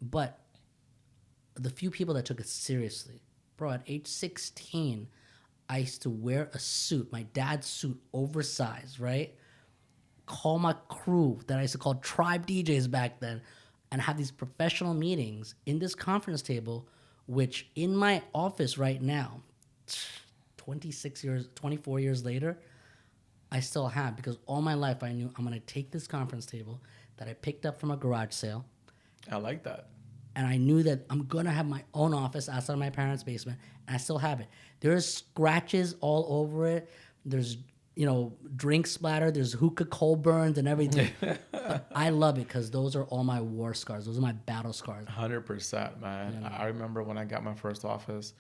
But the few people that took it seriously, bro, at age 16, I used to wear a suit, my dad's suit, oversized, right? Call my crew that I used to call tribe DJs back then, and have these professional meetings in this conference table, which in my office right now, 24 years later, I still have, because all my life I knew I'm going to take this conference table that I picked up from a garage sale. I like that. And I knew that I'm going to have my own office outside of my parents' basement, and I still have it. There's scratches all over it. There's, drink splatter. There's hookah coal burns and everything. But I love it because those are all my war scars. Those are my battle scars. 100%, man. I remember when I got my first office,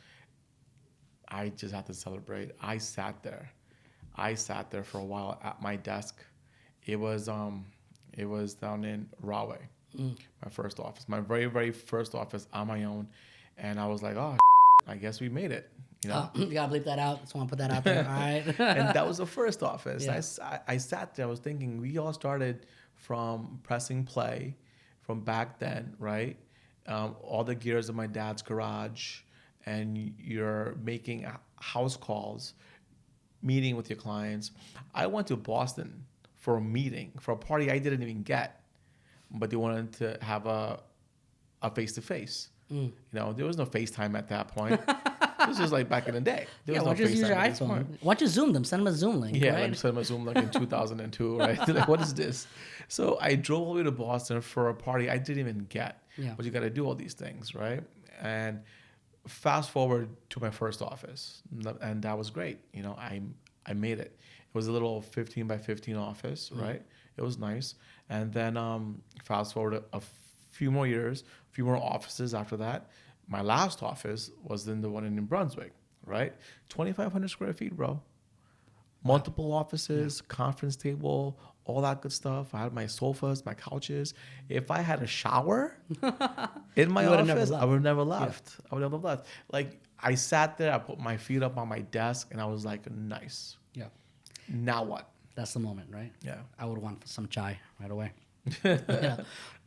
I just had to celebrate. I sat there for a while at my desk. It was down in Rahway, my first office, my very, very first office on my own. And I was like, oh, I guess we made it. You gotta bleep that out. Just want to put that out there. All right. And that was the first office. Yeah. I sat there. I was thinking, we all started from pressing play from back then, right? All the gears of my dad's garage, and you're making house calls, meeting with your clients. I went to Boston for a meeting, for a party I didn't even get, but they wanted to have a face-to-face. There was no FaceTime at that point. This was like back in the day. There was no just use your iPhone. Why don't you Zoom them? Send them a Zoom link. Yeah, right? let me send them a Zoom link in 2002, right? They're like, what is this? So I drove all the way to Boston for a party I didn't even get. Yeah. But you got to do all these things, right? And fast forward to my first office, and that was great. I made it. It was a little 15 by 15 office, right? It was nice. And then fast forward a few more years, a few more offices after that. My last office was in the one in New Brunswick, right? 2,500 square feet, bro. Multiple offices, conference table, all that good stuff. I had my sofas, my couches. If I had a shower in my office, I would have never left. Yeah. I would have never left. Like, I sat there, I put my feet up on my desk, and I was like, nice. Yeah. Now what? That's the moment, right? Yeah. I would want some chai right away.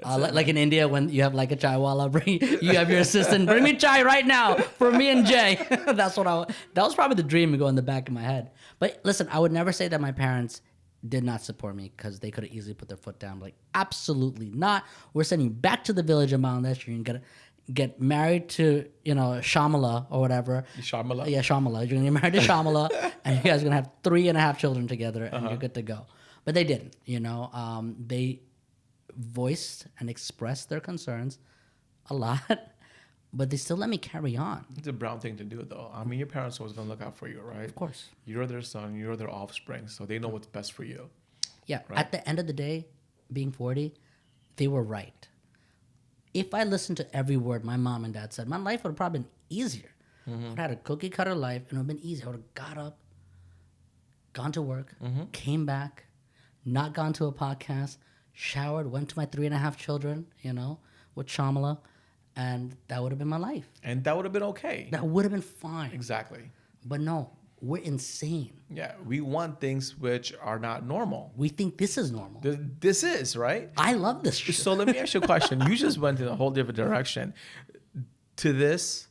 Like in India, when you have like a chai wala, you have your assistant, bring me chai right now for me and Jay. That was probably the dream to go in the back of my head. But listen, I would never say that my parents did not support me, because they could have easily put their foot down. Like, absolutely not. We're sending you back to the village in Bangladesh. You're going to get married to, Shamala or whatever. Shamala? Yeah, Shamala. You're going to get married to Shamala, and you guys are going to have 3.5 children together, and you're good to go. But they didn't, They voiced and expressed their concerns a lot, but they still let me carry on. It's a brown thing to do, though. I mean, your parents are always going to look out for you, right? Of course. You're their son, you're their offspring, so they know what's best for you. Yeah. Right? At the end of the day, being 40, they were right. If I listened to every word my mom and dad said, my life would have probably been easier. I would have had a cookie cutter life, and it would have been easy. I would have got up, gone to work, came back, not gone to a podcast, showered, went to my 3.5 children, with Shamala, and that would have been my life. And that would have been okay. That would have been fine. Exactly. But no, we're insane. Yeah, we want things which are not normal. We think this is normal. This is, right? I love this shit. So let me ask you a question. You just went in a whole different direction. To this,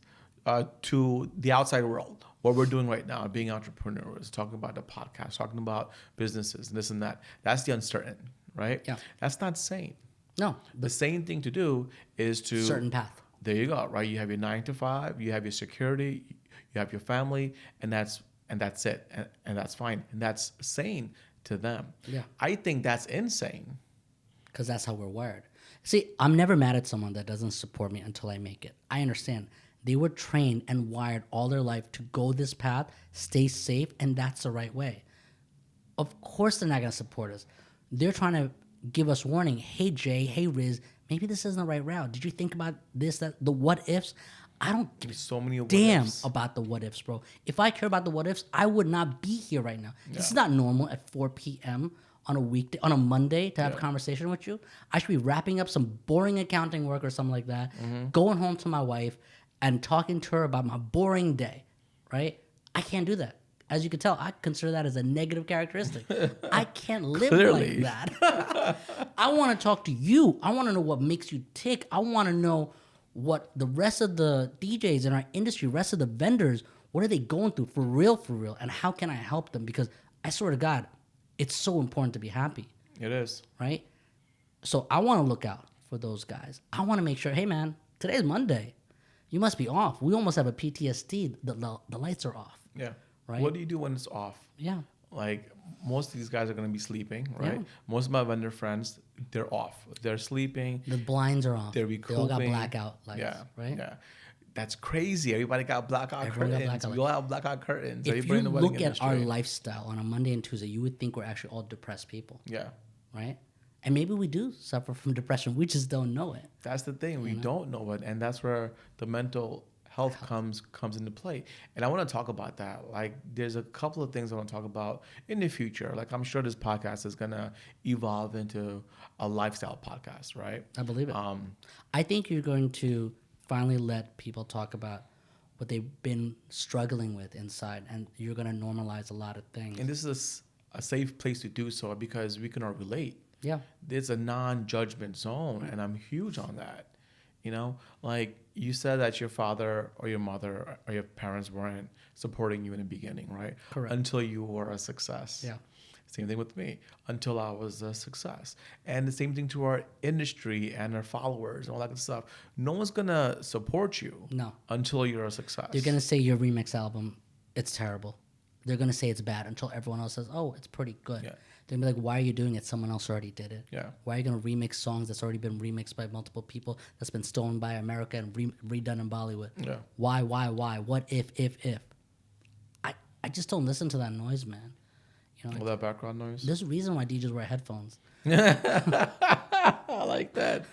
to the outside world, what we're doing right now, being entrepreneurs, talking about the podcast, talking about businesses, and this and that, that's the uncertain, right? Yeah. That's not sane. No. The sane thing to do is to... certain path. There you go, right? You have your 9 to 5, you have your security, you have your family, and that's it. And that's fine. And that's sane to them. Yeah. I think that's insane. Because that's how we're wired. See, I'm never mad at someone that doesn't support me until I make it. I understand. They were trained and wired all their life to go this path, stay safe, and that's the right way. Of course they're not going to support us. They're trying to give us warning. Hey, Jay, hey, Riz, maybe this isn't the right route. Did you think about this, that, the what ifs? I don't give so many damn about the what ifs, bro. If I care about the what ifs, I would not be here right now. Yeah. This is not normal at 4 p.m. on a weekday, on a Monday to have a conversation with you. I should be wrapping up some boring accounting work or something like that, going home to my wife and talking to her about my boring day, right? I can't do that. as you can tell, I consider that as a negative characteristic. I can't live Clearly. like that. I want to talk to you. I want to know what makes you tick. I want to know what the rest of the DJs in our industry, rest of the vendors, what are they going through for real, and how can I help them? Because I swear to God, it's so important to be happy, It is. right? So I want to look out for those guys. I want to make sure, hey man, today's Monday. You must be off. We almost have a PTSD. The lights are off. Yeah. Right? What do you do when it's off? Yeah. Like most of these guys are going to be sleeping, right? Yeah. Most of my vendor friends, they're off. They're sleeping. The blinds are off. They're They recouping. all got blackout lights, Yeah. right? Yeah. That's crazy. Everybody got blackout Everyone got curtains. blackout We all have blackout curtains. If Everybody you in the wedding look at our industry. lifestyle on a Monday and Tuesday, you would think we're actually all depressed people, Yeah. right? And maybe we do suffer from depression. We just don't know it. That's the thing. We don't know it. And that's where the mental health comes into play. And I want to talk about that. Like there's a couple of things I want to talk about in the future. Like I'm sure this podcast is going to evolve into a lifestyle podcast, right? I believe it. I think you're going to finally let people talk about what they've been struggling with inside, and you're going to normalize a lot of things. And this is a safe place to do so because we can all relate. Yeah. It's a non-judgment zone, and I'm huge on that. You know, like you said that your father or your mother or your parents weren't supporting you in the beginning, right? Correct. Until you were a success. Yeah. Same thing with me, until I was a success. And the same thing to our industry and our followers and all that good stuff. No one's going to support you No. until you're a success. They're going to say your remix album, it's terrible. They're going to say it's bad until everyone else says, oh, it's pretty good. Yeah. They're going to be like, why are you doing it? Someone else already did it. Yeah. Why are you going to remix songs that's already been remixed by multiple people, that's been stolen by America and redone in Bollywood? Yeah. Why? What if? I just don't listen to that noise, man. You know, All that background noise. there's a reason why DJs wear headphones. I like that.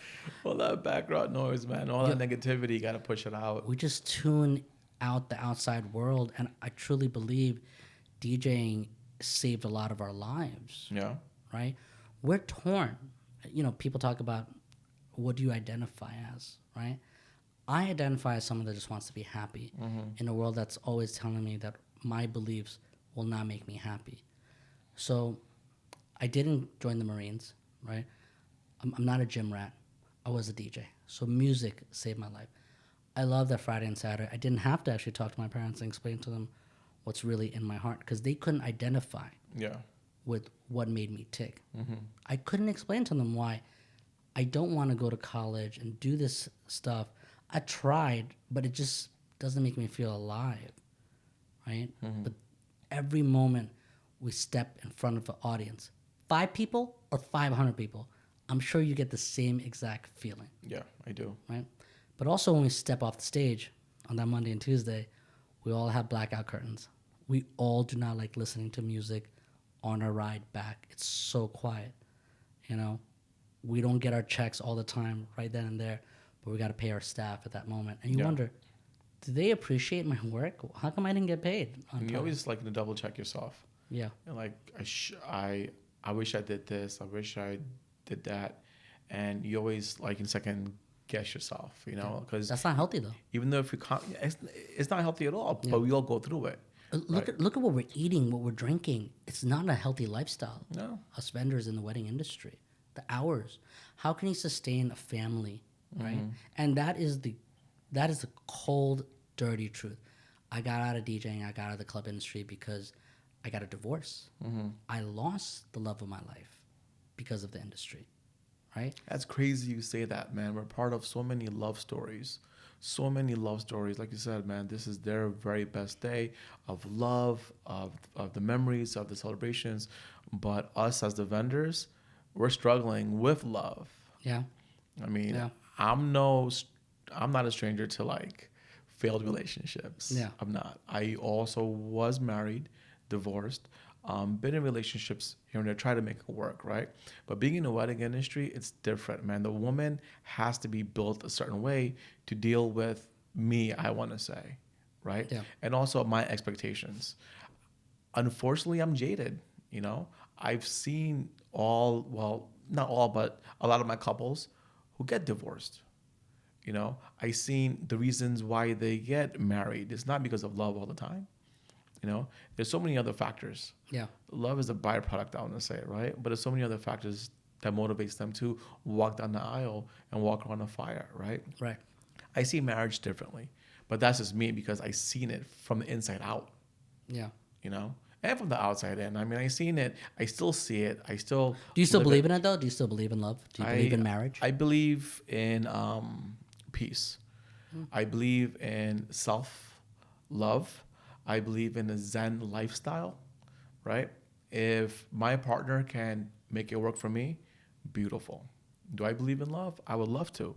All that background noise, man. All that negativity, you got to push it out. We just tune out the outside world, and I truly believe DJing saved a lot of our lives. Yeah. Right? We're torn. You know, people talk about what do you identify as, right? I identify as someone that just wants to be happy in a world that's always telling me that my beliefs will not make me happy. So I didn't join the Marines, right? I'm not a gym rat. I was a DJ. So music saved my life. I love that Friday and Saturday. I didn't have to actually talk to my parents and explain to them what's really in my heart because they couldn't identify Yeah. with what made me tick. I couldn't explain to them why I don't want to go to college and do this stuff. I tried, but it just doesn't make me feel alive, right? But every moment we step in front of an audience, 5 people or 500 people, I'm sure you get the same exact feeling, Yeah, I do. right? But also when we step off the stage on that Monday and Tuesday, we all have blackout curtains. We all do not like listening to music on our ride back. It's so quiet, you know? We don't get our checks all the time right then and there, but we got to pay our staff at that moment. And you wonder, do they appreciate my work? How come I didn't get paid on And you time? always like to double check yourself. Yeah. You're like, I wish I did this. I wish I did that. And you always like in second guess yourself, you know, because That's not healthy though. even though if you can't, it's not healthy at all, but we all go through it. Look at what we're eating, what we're drinking. It's not a healthy lifestyle. No. Us vendors in the wedding industry, the hours. How can you sustain a family, right? And that is the cold, dirty truth. I got out of DJing. I got out of the club industry because I got a divorce. I lost the love of my life because of the industry, right? That's crazy you say that, man. We're part of so many love stories. So many love stories. Like you said, man, this is their very best day of love, of the memories, of the celebrations. But us as the vendors, we're struggling with love. Yeah. I mean, Yeah. I'm not a stranger to like failed relationships. Yeah. I'm not. I also was married, divorced, been in relationships here and there, try to make it work, right? But being in the wedding industry, it's different, man. The woman has to be built a certain way to deal with me, I want to say, right? Yeah. And also my expectations. Unfortunately, I'm jaded, you know? I've seen not all, but a lot of my couples who get divorced. You know, I've seen the reasons why they get married. It's not because of love all the time. You know, there's so many other factors. Yeah. Love is a byproduct, I want to say, right? But there's so many other factors that motivates them to walk down the aisle and walk around a fire, right? Right. I see marriage differently, but that's just me because I seen it from the inside out, Yeah. you know, and from the outside in. I mean, I seen it. I still see it. I still. Do you still live believe in it though? Do you still believe in love? Do you believe in marriage? I believe in peace. I believe in self love. I believe in a Zen lifestyle, right? If my partner can make it work for me, beautiful. Do I believe in love? I would love to.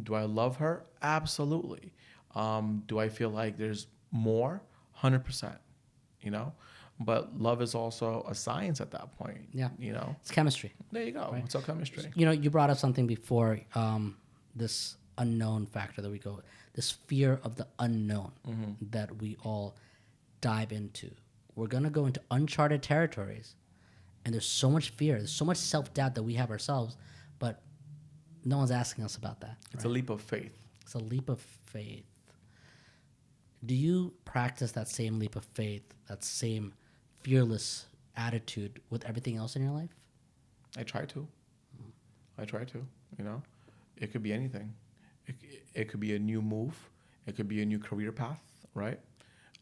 Do I love her? Absolutely. Do I feel like there's more? 100%, you know? But love is also a science at that point. Yeah. You know? It's chemistry. There you go. Right. It's all chemistry. You know, you brought up something before, this unknown factor that we go, this fear of the unknown that we all dive into. We're going to go into uncharted territories, and there's so much fear, there's so much self-doubt that we have ourselves, but no one's asking us about that. It's a leap of faith. It's a leap of faith. Do you practice that same leap of faith, that same fearless attitude with everything else in your life? I try to. You know? It could be anything. It could be a new move. It could be a new career path, right?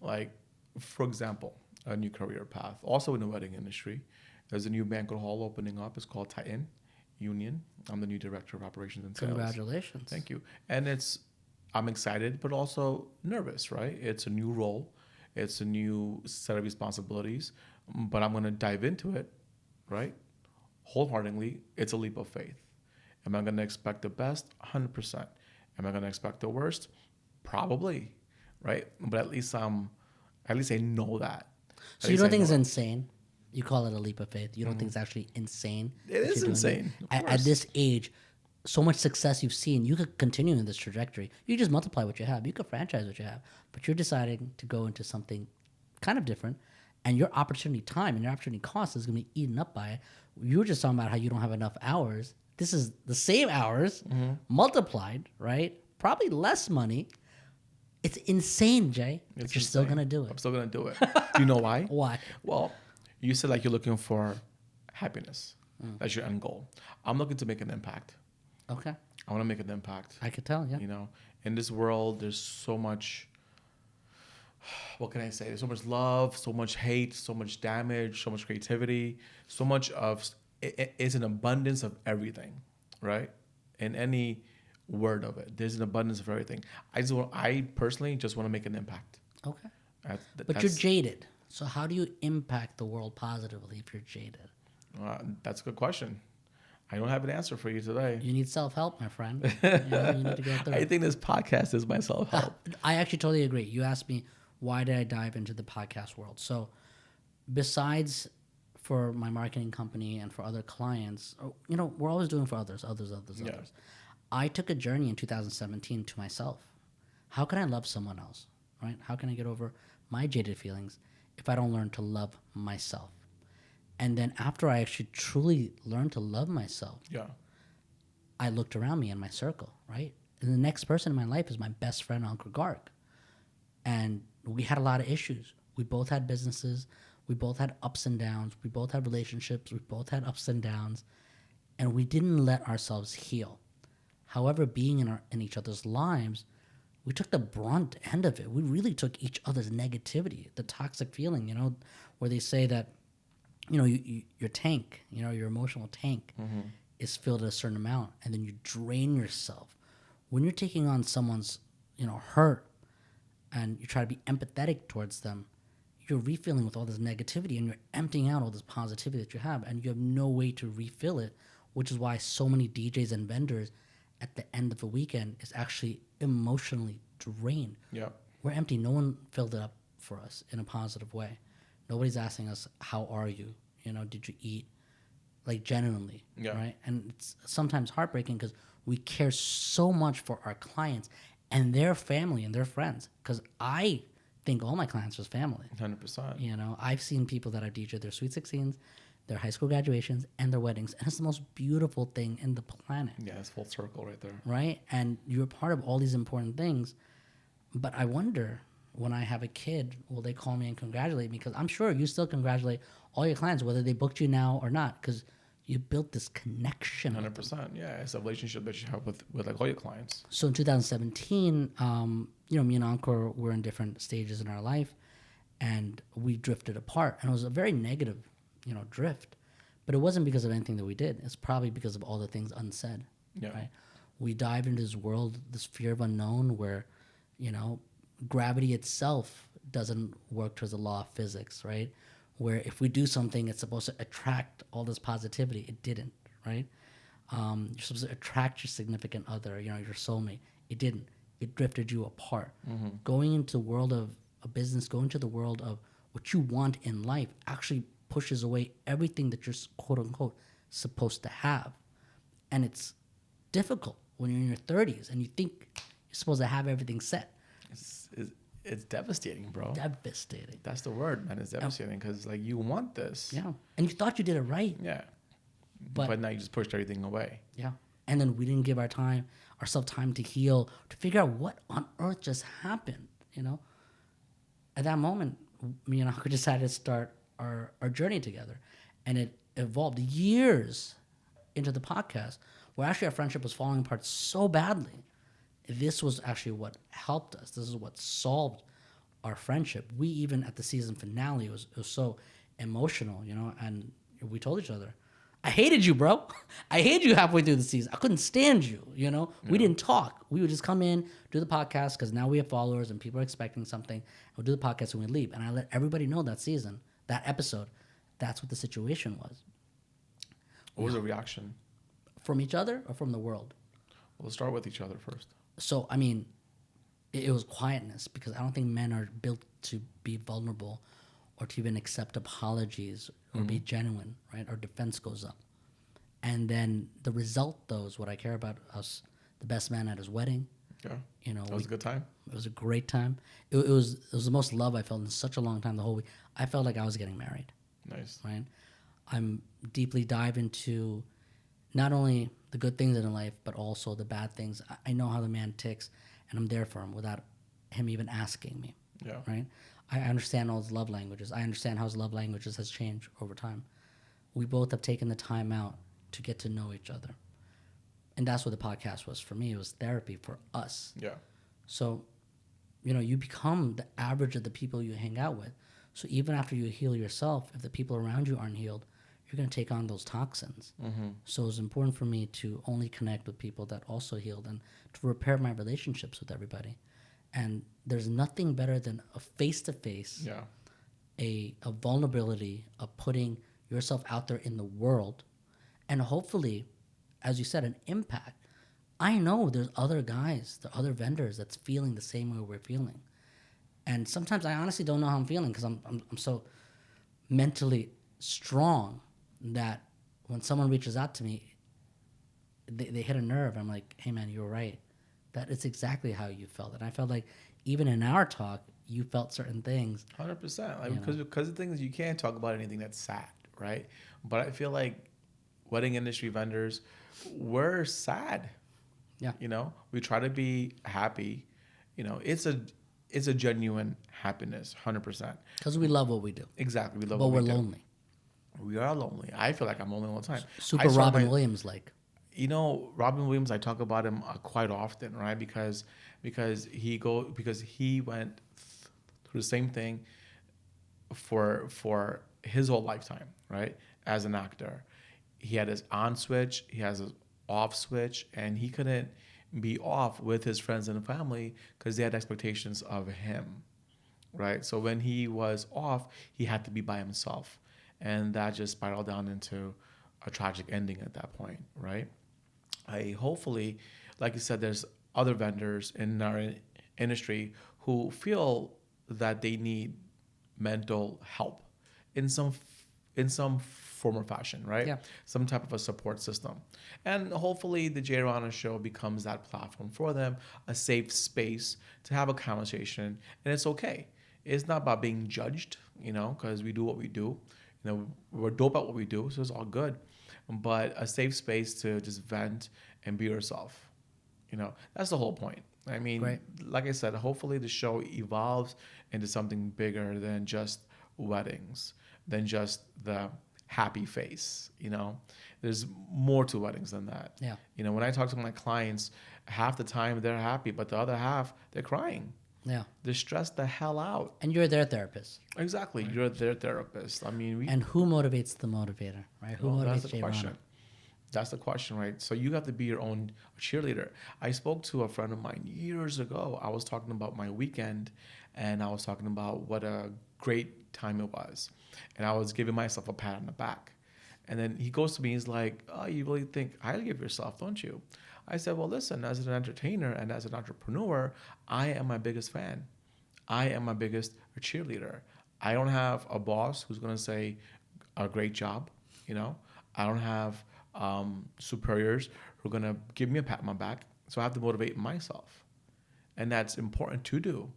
Like, for example, a new career path. Also in the wedding industry, there's a new banquet hall opening up. It's called Titan Union. I'm the new director of operations and sales. Congratulations. Thank you. And I'm excited, but also nervous, right? It's a new role. It's a new set of responsibilities, but I'm going to dive into it, right? Wholeheartedly. It's a leap of faith. Am I going to expect the best? 100%. Am I going to expect the worst? Probably, right? But at least I know that. So you don't think it's insane? You call it a leap of faith. You don't think it's actually insane? It is insane. At this age, so much success you've seen, you could continue in this trajectory. You just multiply what you have. You could franchise what you have. But you're deciding to go into something kind of different, and your opportunity time and your opportunity cost is going to be eaten up by it. You were just talking about how you don't have enough hours. This is the same hours multiplied, right? Probably less money. It's insane, Jay. But you're still going to do it. I'm still going to do it. Do you know why? Why? Well, you said like you're looking for happiness. That's your end goal. I'm looking to make an impact. Okay. I want to make an impact. I could tell, yeah. You know, in this world, there's so much, what can I say? There's so much love, so much hate, so much damage, so much creativity, so much of, it's an abundance of everything, right? In any word of it, there's an abundance of everything. I personally just want to make an impact. Okay. But you're jaded. So how do you impact the world positively if you're jaded? That's a good question. I don't have an answer for you today. You need self-help, my friend. You need to go through. I think this podcast is my self-help. I actually totally agree. You asked me, why did I dive into the podcast world? So besides for my marketing company and for other clients, you know, we're always doing for others. I took a journey in 2017 to myself. How can I love someone else, right? How can I get over my jaded feelings if I don't learn to love myself? And then after I actually truly learned to love myself, I looked around me in my circle, right? And the next person in my life is my best friend, Uncle Garg. And we had a lot of issues. We both had businesses. We both had ups and downs. We both had relationships. We both had ups and downs. And we didn't let ourselves heal. However, being in each other's lives, we took the brunt end of it. We really took each other's negativity, the toxic feeling, you know, where they say that, you know, your tank, you know, your emotional tank is filled at a certain amount, and then you drain yourself. When you're taking on someone's, you know, hurt, and you try to be empathetic towards them, you're refilling with all this negativity, and you're emptying out all this positivity that you have, and you have no way to refill it, which is why so many DJs and vendors at the end of a weekend is actually emotionally drained. Yeah. We're empty. No one filled it up for us in a positive way. Nobody's asking us, how are you? You know, did you eat? Like, genuinely, right? And it's sometimes heartbreaking because we care so much for our clients and their family and their friends. Because I think all my clients are family. 100%. You know, I've seen people that have DJed their Sweet 16s, their high school graduations, and their weddings. And it's the most beautiful thing in the planet. Yeah, it's full circle right there. Right? And you're part of all these important things. But I wonder, when I have a kid, will they call me and congratulate me? Because I'm sure you still congratulate all your clients, whether they booked you now or not, because you built this connection. 100%. Yeah, it's a relationship that you have with like all your clients. So in 2017, me and Encore were in different stages in our life, and we drifted apart. And it was a very negative, drift. But it wasn't because of anything that we did. It's probably because of all the things unsaid. Yeah. Right? We dived into this world, this fear of unknown, where, gravity itself doesn't work towards the law of physics, right? Where if we do something, it's supposed to attract all this positivity. It didn't, right? You're supposed to attract your significant other, your soulmate. It didn't. It drifted you apart. Going into the world of a business, going to the world of what you want in life actually pushes away everything that you're quote unquote supposed to have. And it's difficult when you're in your 30s and you think you're supposed to have everything set. It's devastating, bro. Devastating. That's the word, man. It's devastating because like you want this. Yeah. And you thought you did it right. Yeah. But now you just pushed everything away. Yeah. And then we didn't give ourselves time to heal, to figure out what on earth just happened, At that moment, me and Uncle decided to start our journey together. And it evolved years into the podcast where actually our friendship was falling apart so badly. This was actually what helped us. This is what solved our friendship. We even at the season finale, it was so emotional, and we told each other, I hated you, bro. I hated you halfway through the season. I couldn't stand you, We didn't talk. We would just come in, do the podcast, because now we have followers and people are expecting something. We'll do the podcast and we leave. And I let everybody know that season, that episode, that's what the situation was. What was the reaction? From each other or from the world? We'll start with each other first. So, it was quietness because I don't think men are built to be vulnerable or to even accept apologies or be genuine, right? Our defense goes up. And then the result, though, is what I care about us, the best man at his wedding. Yeah. It was a good time. It was a great time. It was the most love I felt in such a long time, the whole week. I felt like I was getting married. Nice. Right? I'm deeply dive into not only the good things in life, but also the bad things. I know how the man ticks, and I'm there for him without him even asking me. Yeah. Right? I understand all his love languages. I understand how his love languages has changed over time. We both have taken the time out to get to know each other. And that's what the podcast was for me. It was therapy for us. Yeah. So, you become the average of the people you hang out with. So even after you heal yourself, if the people around you aren't healed, you're going to take on those toxins. So it's important for me to only connect with people that also healed and to repair my relationships with everybody. And there's nothing better than a face-to-face, a vulnerability of putting yourself out there in the world and hopefully, as you said, an impact. I know there's other guys, there are other vendors that's feeling the same way we're feeling. And sometimes I honestly don't know how I'm feeling because I'm so mentally strong that when someone reaches out to me, they hit a nerve. I'm like, hey, man, you're right. That is exactly how you felt. And I felt like even in our talk, you felt certain things. 100%. Because the thing is, you can't talk about anything that's sad, right? But I feel like wedding industry vendors, we're sad. Yeah. We try to be happy. It's a genuine happiness, 100%. Because we love what we do. Exactly. We love but what we do. But we're lonely. We are lonely. I feel like I'm lonely all the time. Super Robin Williams like. Robin Williams, I talk about him quite often, right? Because he went through the same thing for his whole lifetime, right? As an actor, he had his on switch, he has his off switch, and he couldn't be off with his friends and family because they had expectations of him, right? So when he was off, he had to be by himself, and that just spiraled down into a tragic ending at that point, right? Hopefully, like you said, there's other vendors in our industry who feel that they need mental help in some form or fashion, right? Yeah. Some type of a support system. And hopefully the Jay Rana show becomes that platform for them, a safe space to have a conversation. And it's okay. It's not about being judged, because we do what we do. We're dope at what we do, so it's all good. But a safe space to just vent and be yourself. That's the whole point. I mean, Great. like I said, hopefully the show evolves into something bigger than just weddings, than just the happy face. There's more to weddings than that. Yeah. When I talk to my clients, half the time they're happy, but the other half they're crying. Yeah. They're stressed the hell out. And you're their therapist. Exactly. You're their therapist. I mean, And who motivates the motivator, right? Who that's motivates the question. Rana? That's the question, right? So you have to be your own cheerleader. I spoke to a friend of mine years ago. I was talking about my weekend, and I was talking about what a great time it was. And I was giving myself a pat on the back. And then he goes to me, he's like, oh, you really think highly of yourself, don't you? I said, well, listen, as an entertainer and as an entrepreneur, I am my biggest fan. I am my biggest cheerleader. I don't have a boss who's going to say a great job. I don't have superiors who are going to give me a pat on my back. So I have to motivate myself. And that's important to do,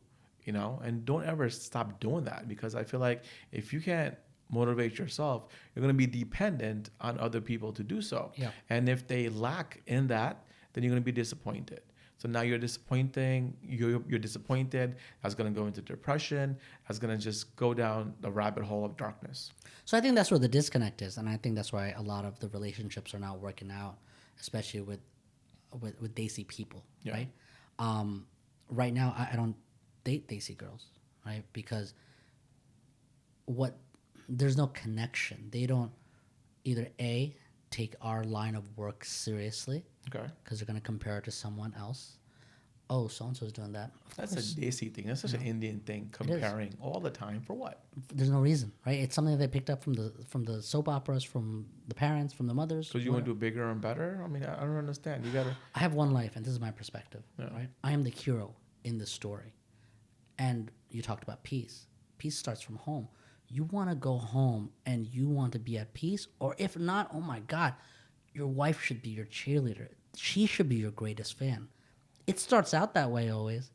and don't ever stop doing that, because I feel like if you can't motivate yourself, you're going to be dependent on other people to do so. Yeah. And if they lack in that, then you're going to be disappointed. So now you're disappointed. That's going to go into depression. That's going to just go down the rabbit hole of darkness. So I think that's where the disconnect is, and I think that's why a lot of the relationships are not working out, especially with Desi people, Yeah. right? Right now, I don't date Desi girls, right? Because there's no connection. They don't either A, take our line of work seriously, Okay. because they're going to compare it to someone else. Oh, so-and-so's doing that. Of That's a course. Desi thing. That's such an Indian thing, comparing all the time. For what? There's no reason, right? It's something they picked up from the soap operas, from the parents, from the mothers. Because you want to do bigger and better? I mean, I don't understand. You got to... I have one life, and this is my perspective, Yeah. right? I am the hero in the story. And you talked about peace. Peace starts from home. You want to go home and you want to be at peace, or if not, oh my God, your wife should be your cheerleader. She should be your greatest fan. It starts out that way always,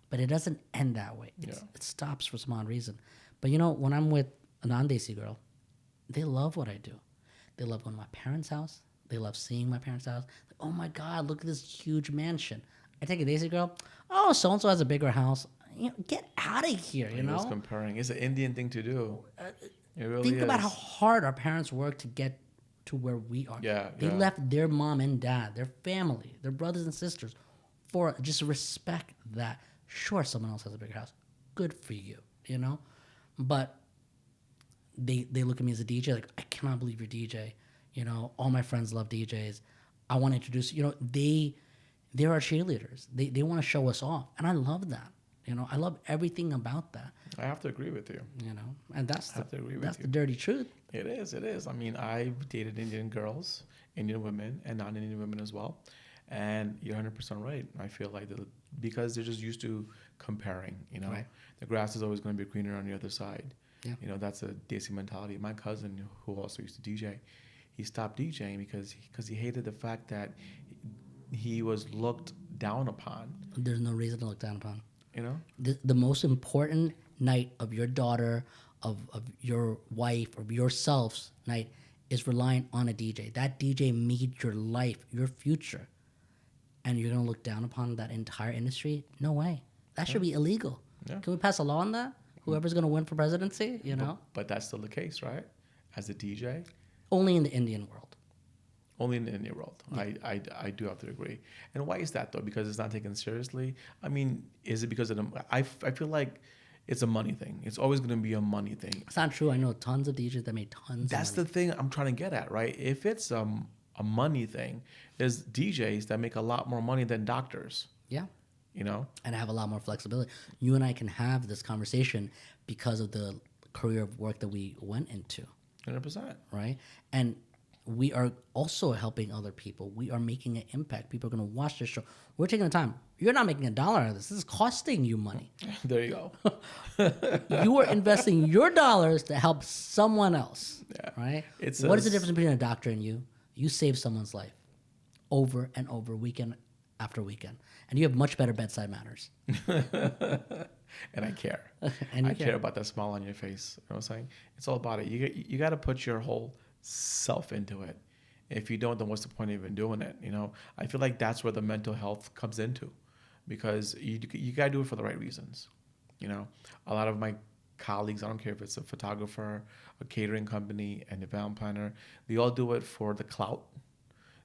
but it doesn't end that way. Yeah. It stops for some odd reason. But when I'm with a non-Desi girl, they love what I do. They love going to my parents' house. They love seeing my parents' house. Like, oh my God, look at this huge mansion. I take a Desi girl, oh, so-and-so has a bigger house. Get out of here, It's comparing. It's an Indian thing to do. It really Think is. about how hard our parents worked to get to where we are. They Yeah. left their mom and dad, their family, their brothers and sisters, for just respect that. Sure, someone else has a bigger house. Good for you, But they look at me as a DJ like, I cannot believe you're DJ. All my friends love DJs. I want to introduce they're our cheerleaders. They want to show us off, and I love that. I love everything about that. I have to agree with you. And that's I have to agree with that's you. the dirty truth. It is. I mean, I've dated Indian girls, Indian women, and non-Indian women as well. And you're 100% right. I feel like because they're just used to comparing, Right. The grass is always going to be greener on the other side. Yeah. That's a Desi mentality. My cousin, who also used to DJ, he stopped DJing because he hated the fact that he was looked down upon. There's no reason to look down upon. The most important night of your daughter, of your wife, of yourself's night is relying on a DJ. That DJ made your life, your future. And you're going to look down upon that entire industry? No way. That should be illegal. Yeah. Can we pass a law on that? Whoever's going to win for presidency, But that's still the case, right? As a DJ? Only in the Indian world. Only in the Indian world. Yeah. I do have to agree. And why is that, though? Because it's not taken seriously? I mean, is it because of I feel like it's a money thing. It's always going to be a money thing. It's not true. I know tons of DJs that made tons That's of money. the thing I'm trying to get at, right? If it's a money thing, there's DJs that make a lot more money than doctors. Yeah. And have a lot more flexibility. You and I can have this conversation because of the career of work that we went into. 100%. Right? And we are also helping other people. We are making an impact. People are going to watch this show. We're taking the time. You're not making $1 out of this. This is costing you money. There you go. You are investing your dollars to help someone else. Yeah. Right? It's what is the difference between a doctor and you? You save someone's life over and over, weekend after weekend. And you have much better bedside manners. And I care. And you I care about that smile on your face. You know what I'm saying? It's all about it. You got to put your whole self into it. If you don't, then what's the point of even doing it? I feel like that's where the mental health comes into. because you gotta do it for the right reasons. You know, a lot of my colleagues, I don't care if it's a photographer, a catering company, an event planner, they all do it for the clout.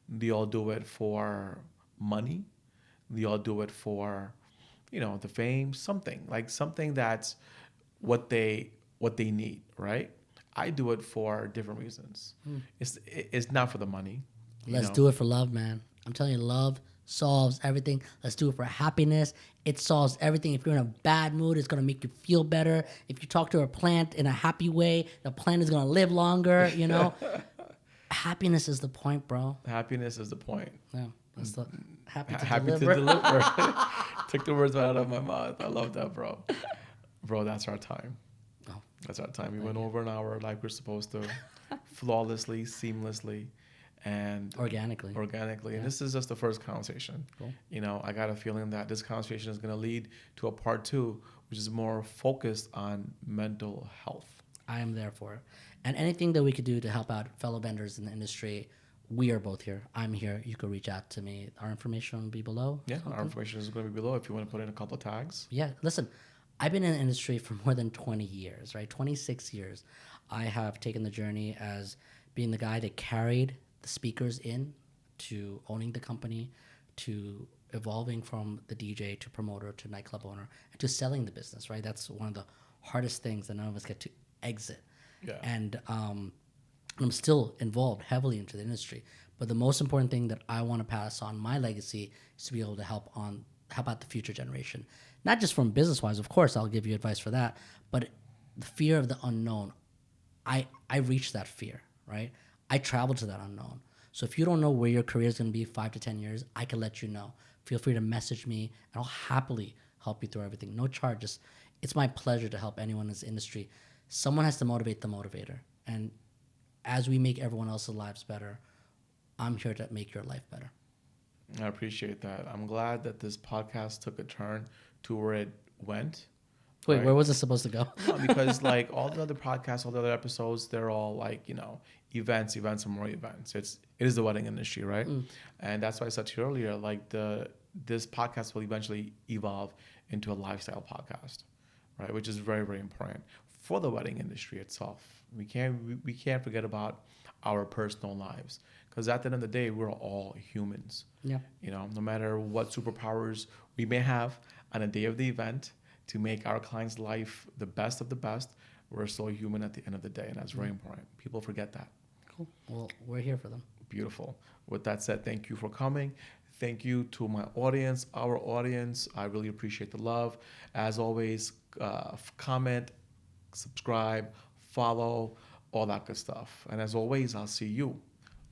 They all do it for money. They all do it for, the fame, something that's what they need, right? I do it for different reasons. It's not for the money. Let's do it for love, man. I'm telling you, love solves everything. Let's do it for happiness. It solves everything. If you're in a bad mood, it's going to make you feel better. If you talk to a plant in a happy way, the plant is going to live longer, Happiness is the point, bro. Happiness is the point. Yeah. That's the happy To deliver. deliver. Took the words right out of my mouth. I love that, bro. Bro, that's our time. Oh, That's our time. We went over an hour like we're supposed to, flawlessly, seamlessly, and organically. And this is just the first conversation. Cool. I got a feeling that this conversation is going to lead to a part 2, which is more focused on mental health. I am there for it. And anything that we could do to help out fellow vendors in the industry, we are both here. I'm here. You could reach out to me. Our information will be below. Yeah, our information is going to be below if you want to put in a couple of tags. Yeah, listen, I've been in the industry for more than 20 years, right? 26 years. I have taken the journey as being the guy that carried the speakers in to owning the company, to evolving from the DJ to promoter to nightclub owner, and to selling the business, right? That's one of the hardest things that none of us get to exit. Yeah. And I'm still involved heavily into the industry. But the most important thing that I want to pass on my legacy is to be able to help out the future generation. Not just from business-wise, of course, I'll give you advice for that, but the fear of the unknown. I reached that fear, right? I traveled to that unknown. So if you don't know where your career is going to be 5 to 10 years, I can let you know. Feel free to message me, and I'll happily help you through everything. No charges. It's my pleasure to help anyone in this industry. Someone has to motivate the motivator. And as we make everyone else's lives better, I'm here to make your life better. I appreciate that. I'm glad that this podcast took a turn to where it went. Wait, right? where was it supposed to go? No, because like all the other podcasts, all the other episodes, they're all like, events and more events. It is the wedding industry, right? And that's why I said to you earlier, like this podcast will eventually evolve into a lifestyle podcast, right? Which is very, very important for the wedding industry itself. We can't forget about our personal lives, because at the end of the day, we're all humans. Yeah. No matter what superpowers we may have on a day of the event to make our client's life the best of the best, we're still human at the end of the day, and that's very important. People forget that. Cool. Well, we're here for them. Beautiful. With that said, thank you for coming. Thank you to my audience, our audience. I really appreciate the love. As always, comment, subscribe, follow, all that good stuff. And as always, I'll see you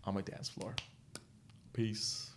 on my dance floor. Peace.